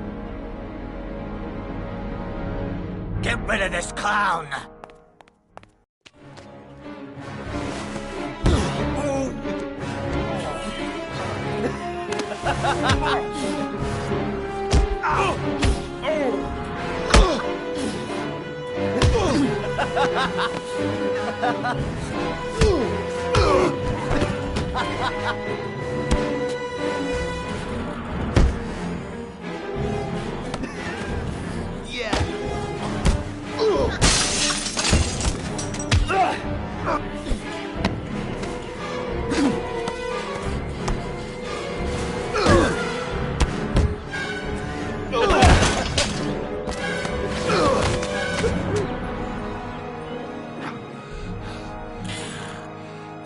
Get rid of this clown!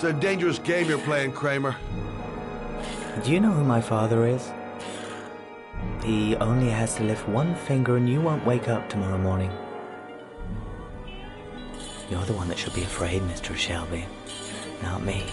It's a dangerous game you're playing, Kramer. Do you know who my father is? He only has to lift one finger and you won't wake up tomorrow morning. You're the one that should be afraid, Mr. Shelby, not me.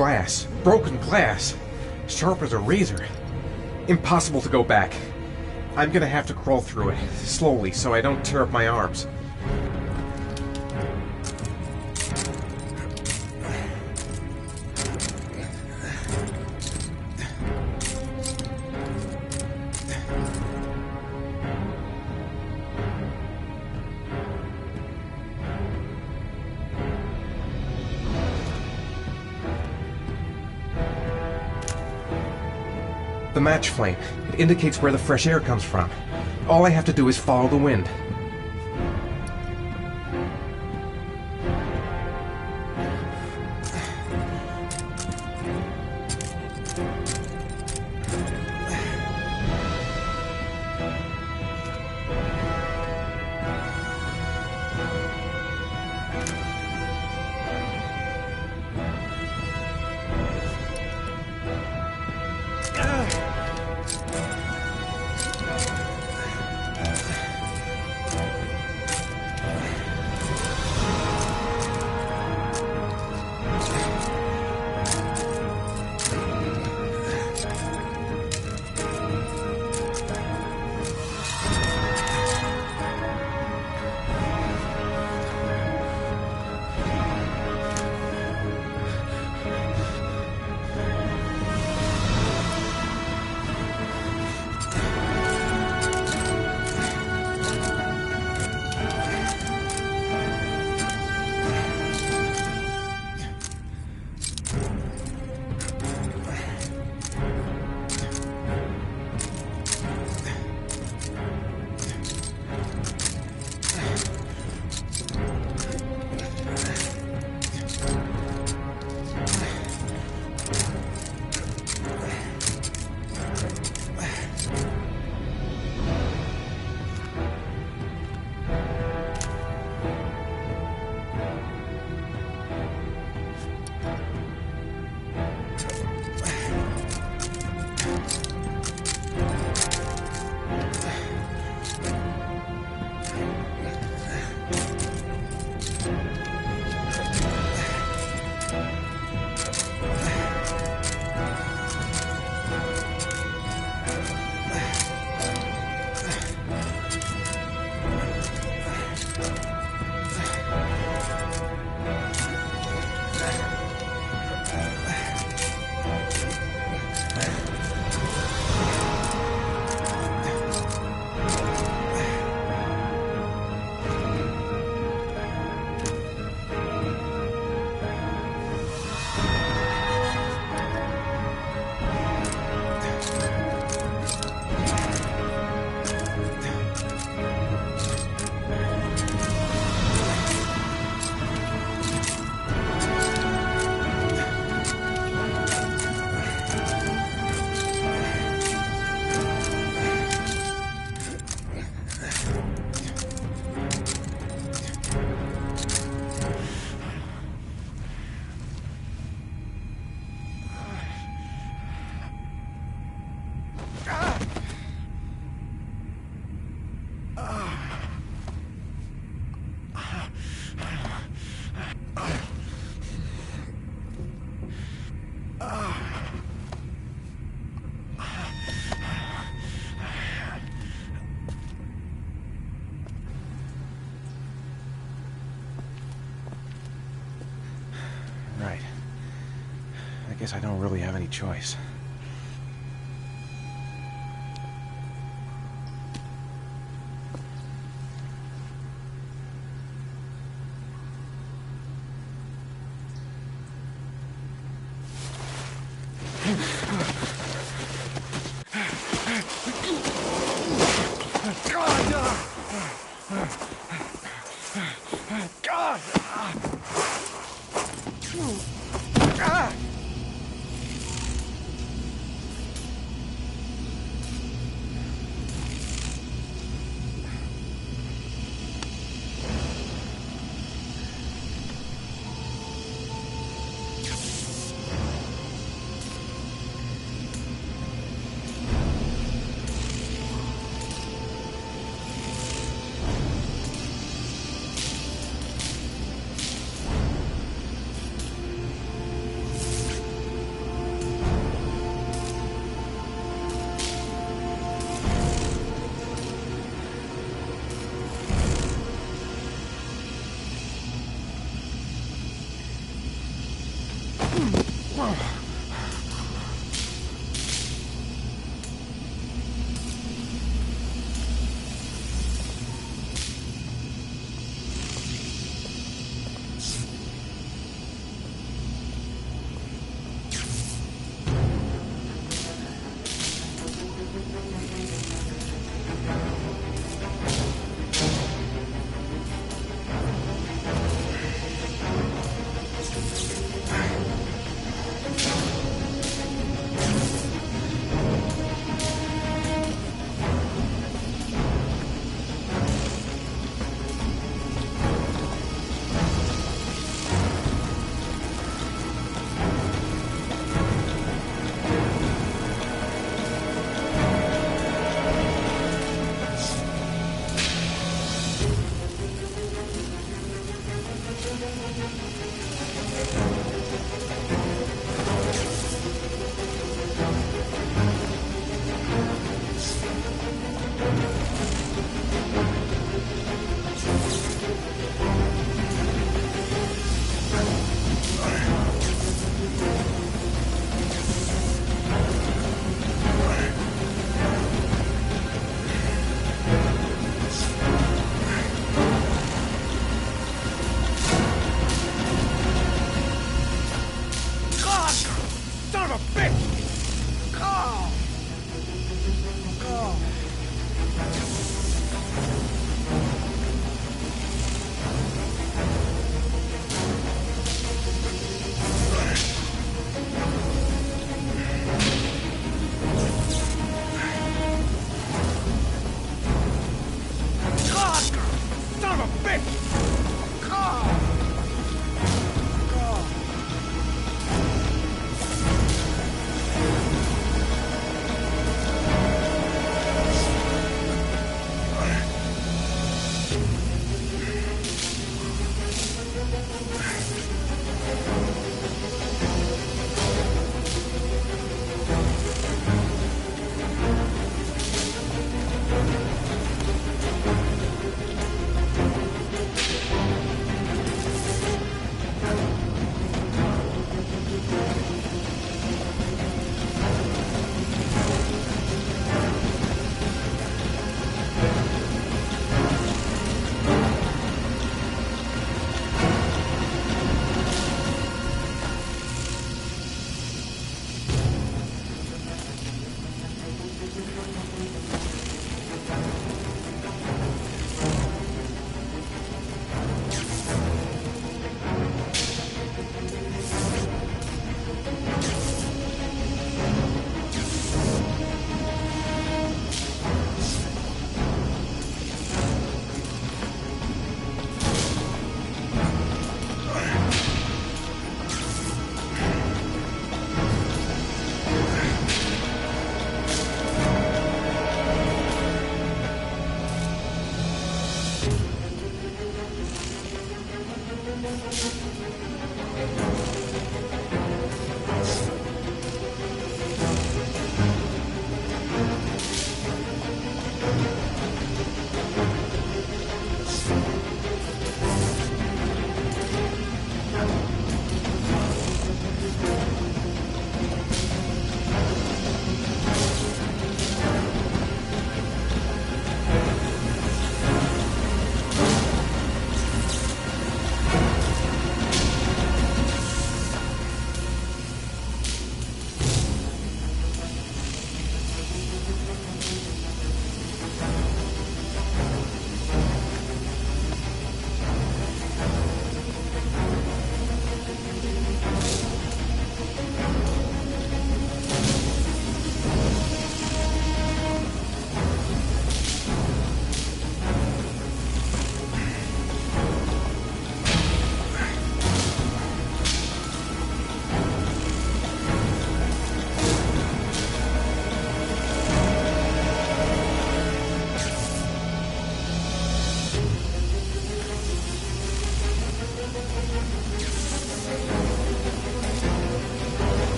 Glass. Broken glass. Sharp as a razor. Impossible to go back. I'm gonna have to crawl through it, slowly, so I don't tear up my arms. The match flame. It indicates where the fresh air comes from. All I have to do is follow the wind. Guess I don't really have any choice.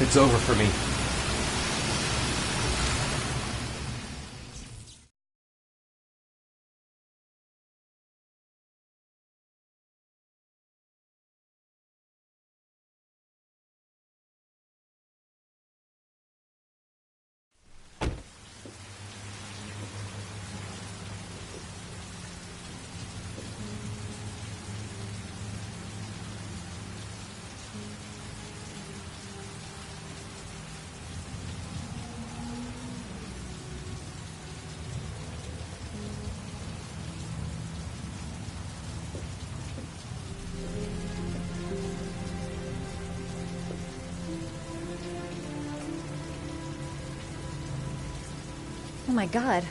It's over for me. Oh my God.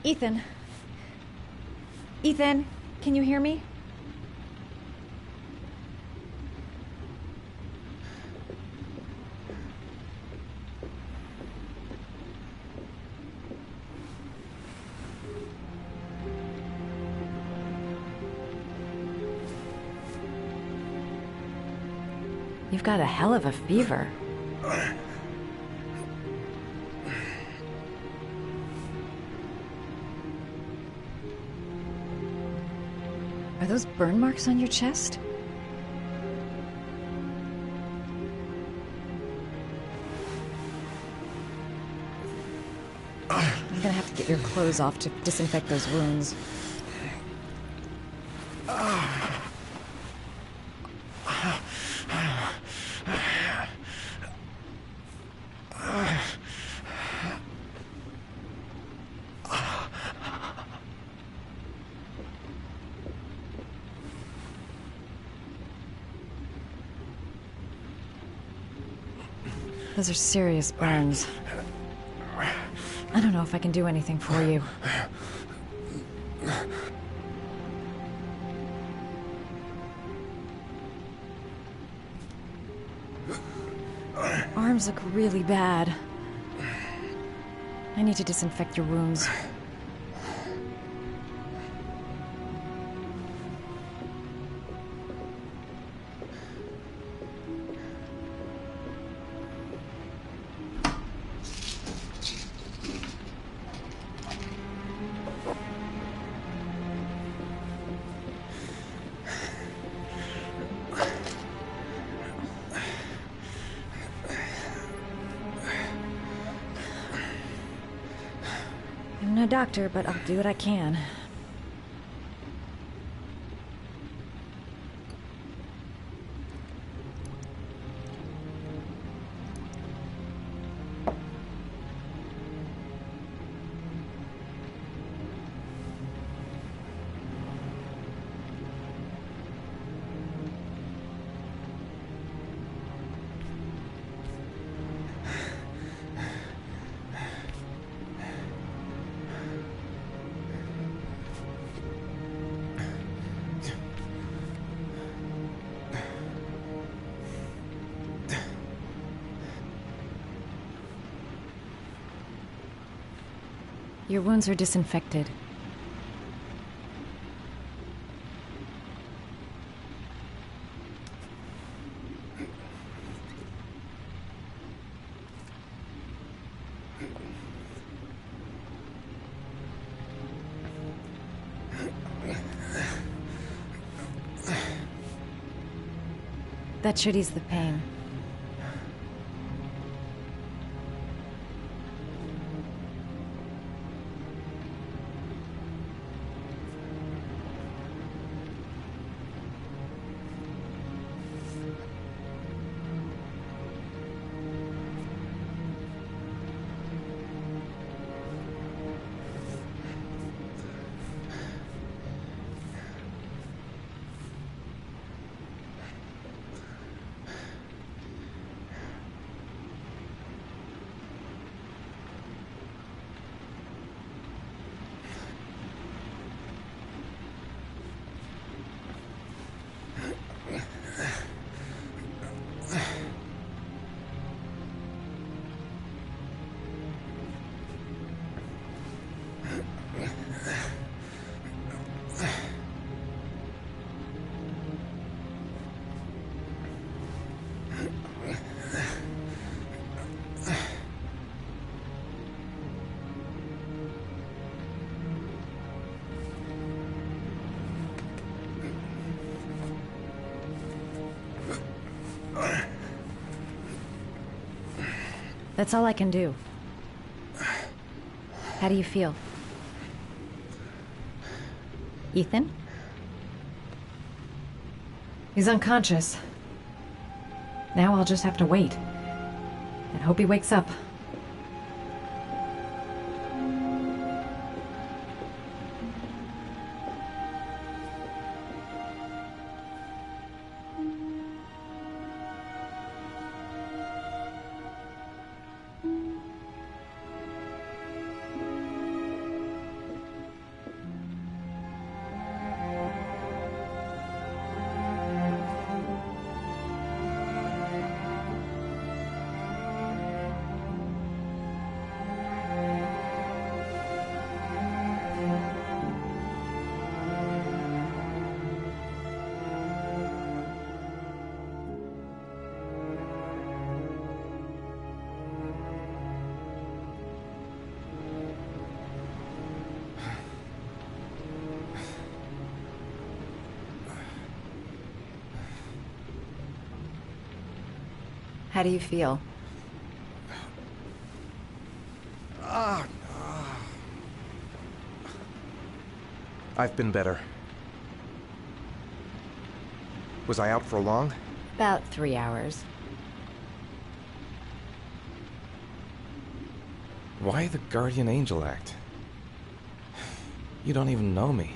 Ethan. Ethan, can you hear me? You've got a hell of a fever. Are those burn marks on your chest? I'm gonna have to get your clothes off to disinfect those wounds. Those are serious burns. I don't know if I can do anything for you. Arms look really bad. I need to disinfect your wounds. I'm no doctor, but I'll do what I can. Your wounds are disinfected. That should ease the pain. That's all I can do. How do you feel? Ethan? He's unconscious. Now I'll just have to wait. And hope he wakes up. How do you feel? I've been better. Was I out for long? About 3 hours. Why the Guardian Angel act? You don't even know me.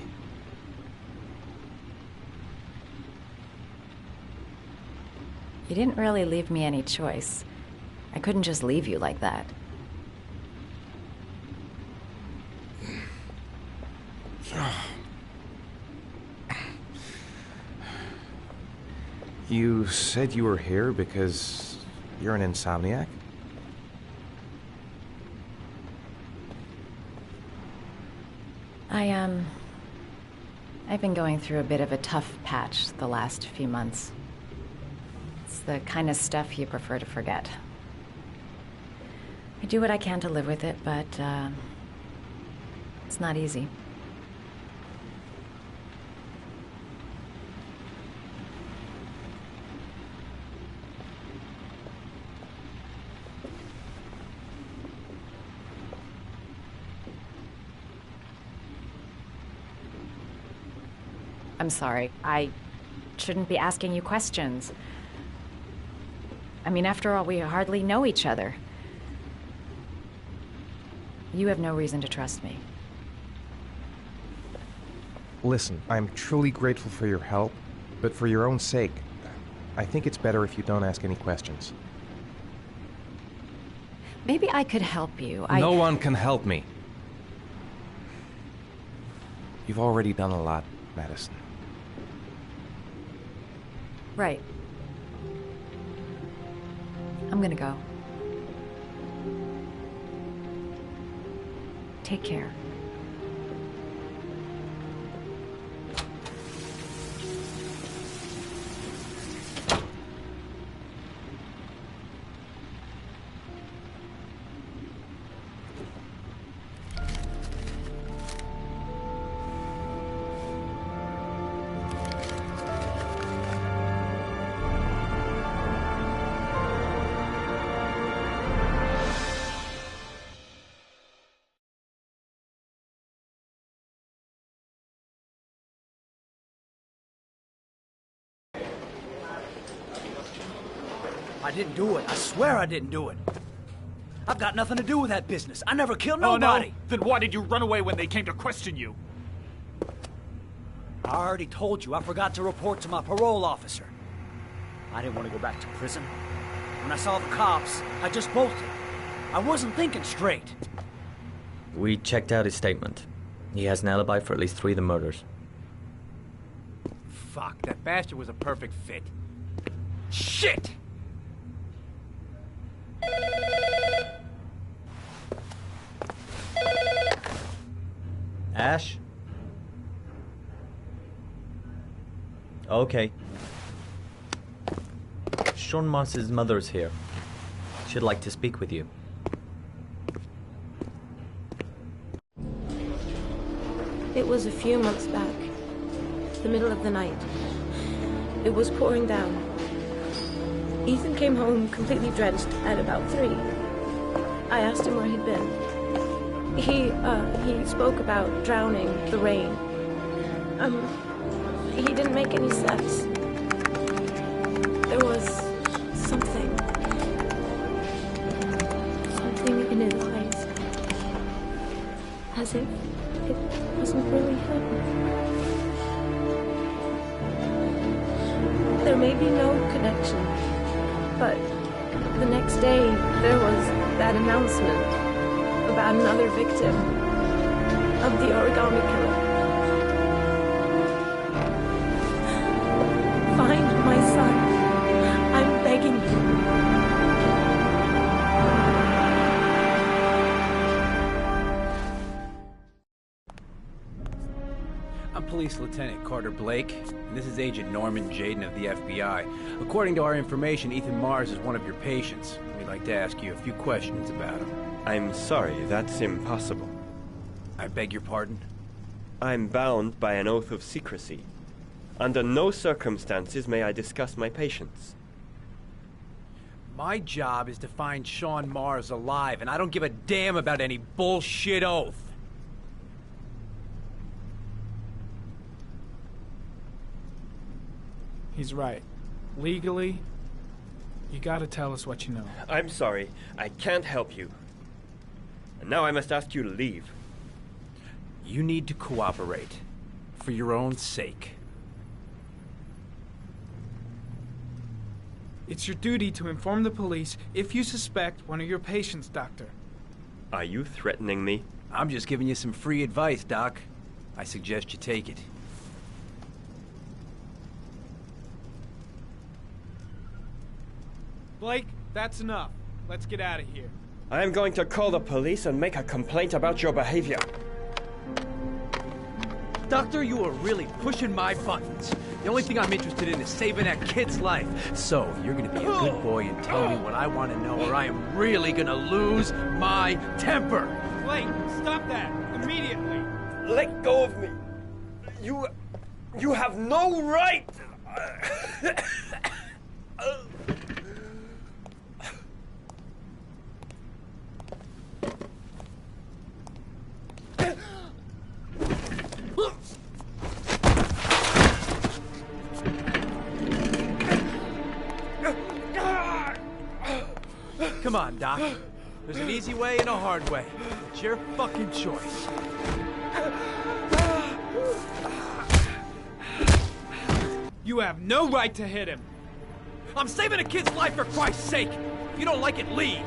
You didn't really leave me any choice. I couldn't just leave you like that. You said you were here because you're an insomniac? I've been going through a bit of a tough patch the last few months. It's the kind of stuff you prefer to forget. I do what I can to live with it, but, it's not easy. I'm sorry. I shouldn't be asking you questions. I mean, after all, we hardly know each other. You have no reason to trust me. Listen, I'm truly grateful for your help, but for your own sake, I think it's better if you don't ask any questions. Maybe I could help you. No one can help me. You've already done a lot, Madison. Right. I'm gonna go. Take care. I didn't do it. I swear I didn't do it. I've got nothing to do with that business. I never killed nobody. Oh, no? Then why did you run away when they came to question you? I already told you I forgot to report to my parole officer. I didn't want to go back to prison. When I saw the cops, I just bolted. I wasn't thinking straight. We checked out his statement. He has an alibi for at least 3 of the murders. Fuck, that bastard was a perfect fit. Shit! Ash? Okay. Sean Mars's mother's here. She'd like to speak with you. It was a few months back. The middle of the night. It was pouring down. Ethan came home completely drenched at about 3. I asked him where he'd been. He spoke about drowning, the rain. He didn't make any sense. There was something in his eyes. As if it wasn't really him. There may be no connection, but the next day there was that announcement about another victim of the origami killer. Find my son. I'm begging you. I'm Police Lieutenant Carter Blake, and this is Agent Norman Jaden of the FBI. According to our information, Ethan Mars is one of your patients. We'd like to ask you a few questions about him. I'm sorry, that's impossible. I beg your pardon? I'm bound by an oath of secrecy. Under no circumstances may I discuss my patients. My job is to find Sean Mars alive, and I don't give a damn about any bullshit oath. He's right. Legally, you gotta tell us what you know. I'm sorry. I can't help you. And now I must ask you to leave. You need to cooperate. For your own sake. It's your duty to inform the police if you suspect one of your patients, Doctor. Are you threatening me? I'm just giving you some free advice, Doc. I suggest you take it. Blake, that's enough. Let's get out of here. I am going to call the police and make a complaint about your behavior. Doctor, you are really pushing my buttons. The only thing I'm interested in is saving that kid's life. So, you're gonna be a good boy and tell me what I want to know, or I am really gonna lose my temper. Blake, stop that! Immediately! Let go of me! You have no right! Come on, Doc. There's an easy way and a hard way. It's your fucking choice. You have no right to hit him. I'm saving a kid's life for Christ's sake. If you don't like it, leave.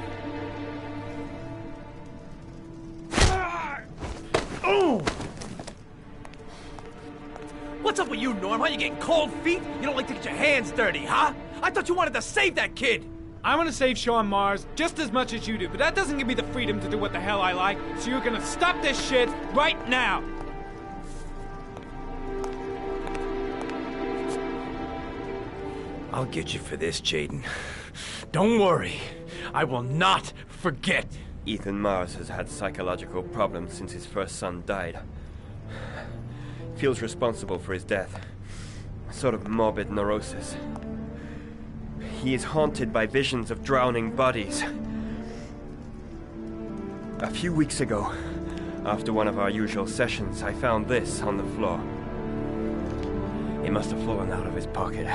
What's up with you, Norm? Are you getting cold feet? You don't like to get your hands dirty, huh? I thought you wanted to save that kid. I want to save Sean Mars just as much as you do, but that doesn't give me the freedom to do what the hell I like, so you're gonna stop this shit right now! I'll get you for this, Jaden. Don't worry. I will not forget. Ethan Mars has had psychological problems since his first son died. Feels responsible for his death. A sort of morbid neurosis. He is haunted by visions of drowning bodies. A few weeks ago, after one of our usual sessions, I found this on the floor. It must have fallen out of his pocket.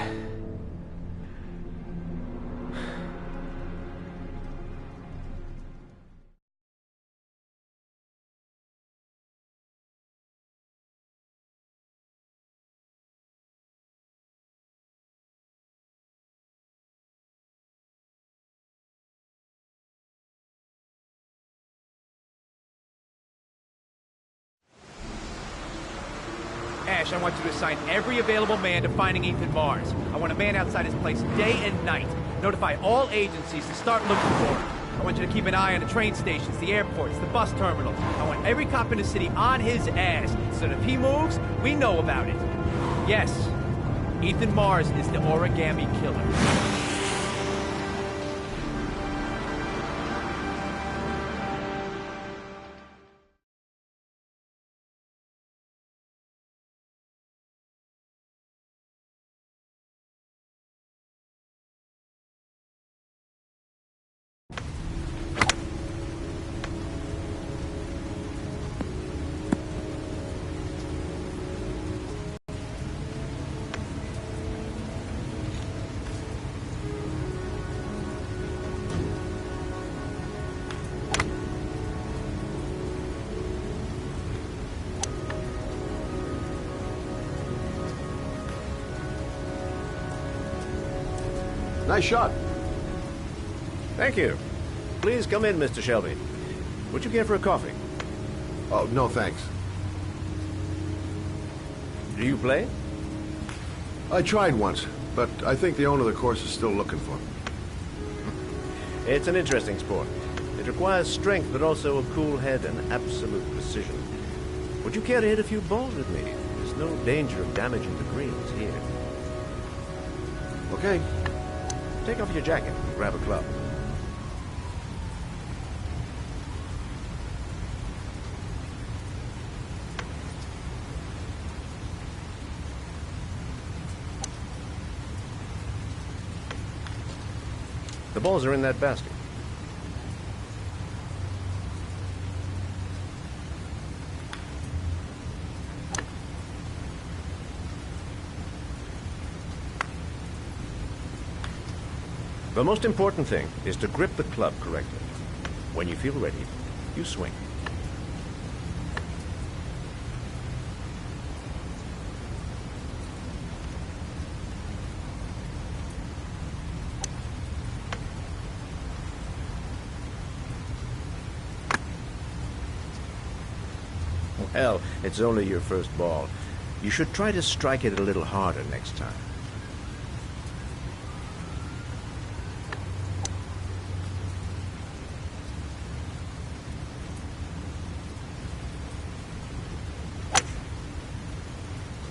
Ash, I want you to assign every available man to finding Ethan Mars. I want a man outside his place day and night. Notify all agencies to start looking for him. I want you to keep an eye on the train stations, the airports, the bus terminals. I want every cop in the city on his ass, so that if he moves, we know about it. Yes, Ethan Mars is the origami killer. Nice shot. Thank you. Please come in, Mr. Shelby. Would you care for a coffee? Oh, no thanks. Do you play? I tried once, but I think the owner of the course is still looking for me. It's an interesting sport. It requires strength, but also a cool head and absolute precision. Would you care to hit a few balls with me? There's no danger of damaging the greens here. Okay. Take off your jacket and grab a club. The balls are in that basket. The most important thing is to grip the club correctly. When you feel ready, you swing. Well, it's only your first ball. You should try to strike it a little harder next time.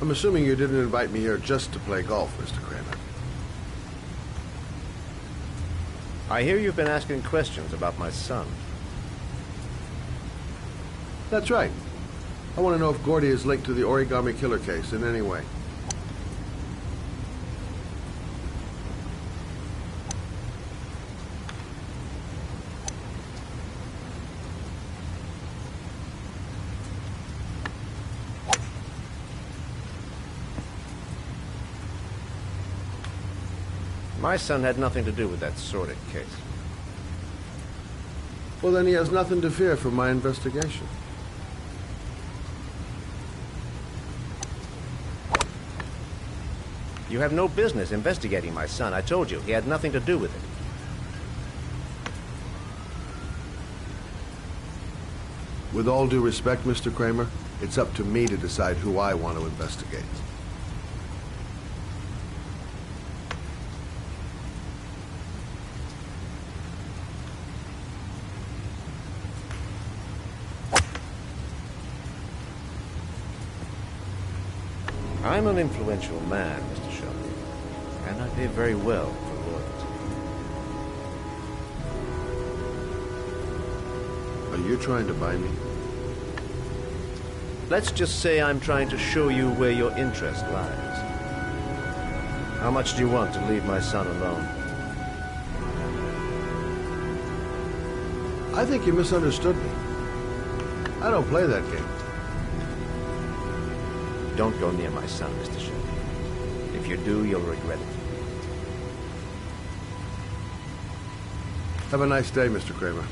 I'm assuming you didn't invite me here just to play golf, Mr. Kramer. I hear you've been asking questions about my son. That's right. I want to know if Gordy is linked to the Origami Killer case in any way. My son had nothing to do with that sordid case. Well, then he has nothing to fear from my investigation. You have no business investigating my son. I told you, he had nothing to do with it. With all due respect, Mr. Kramer, it's up to me to decide who I want to investigate. I'm an influential man, Mr. Shelby, and I pay very well for loyalty. Are you trying to buy me? Let's just say I'm trying to show you where your interest lies. How much do you want to leave my son alone? I think you misunderstood me. I don't play that game. Don't go near my son, Mr. Shelby. If you do, you'll regret it. Have a nice day, Mr. Kramer.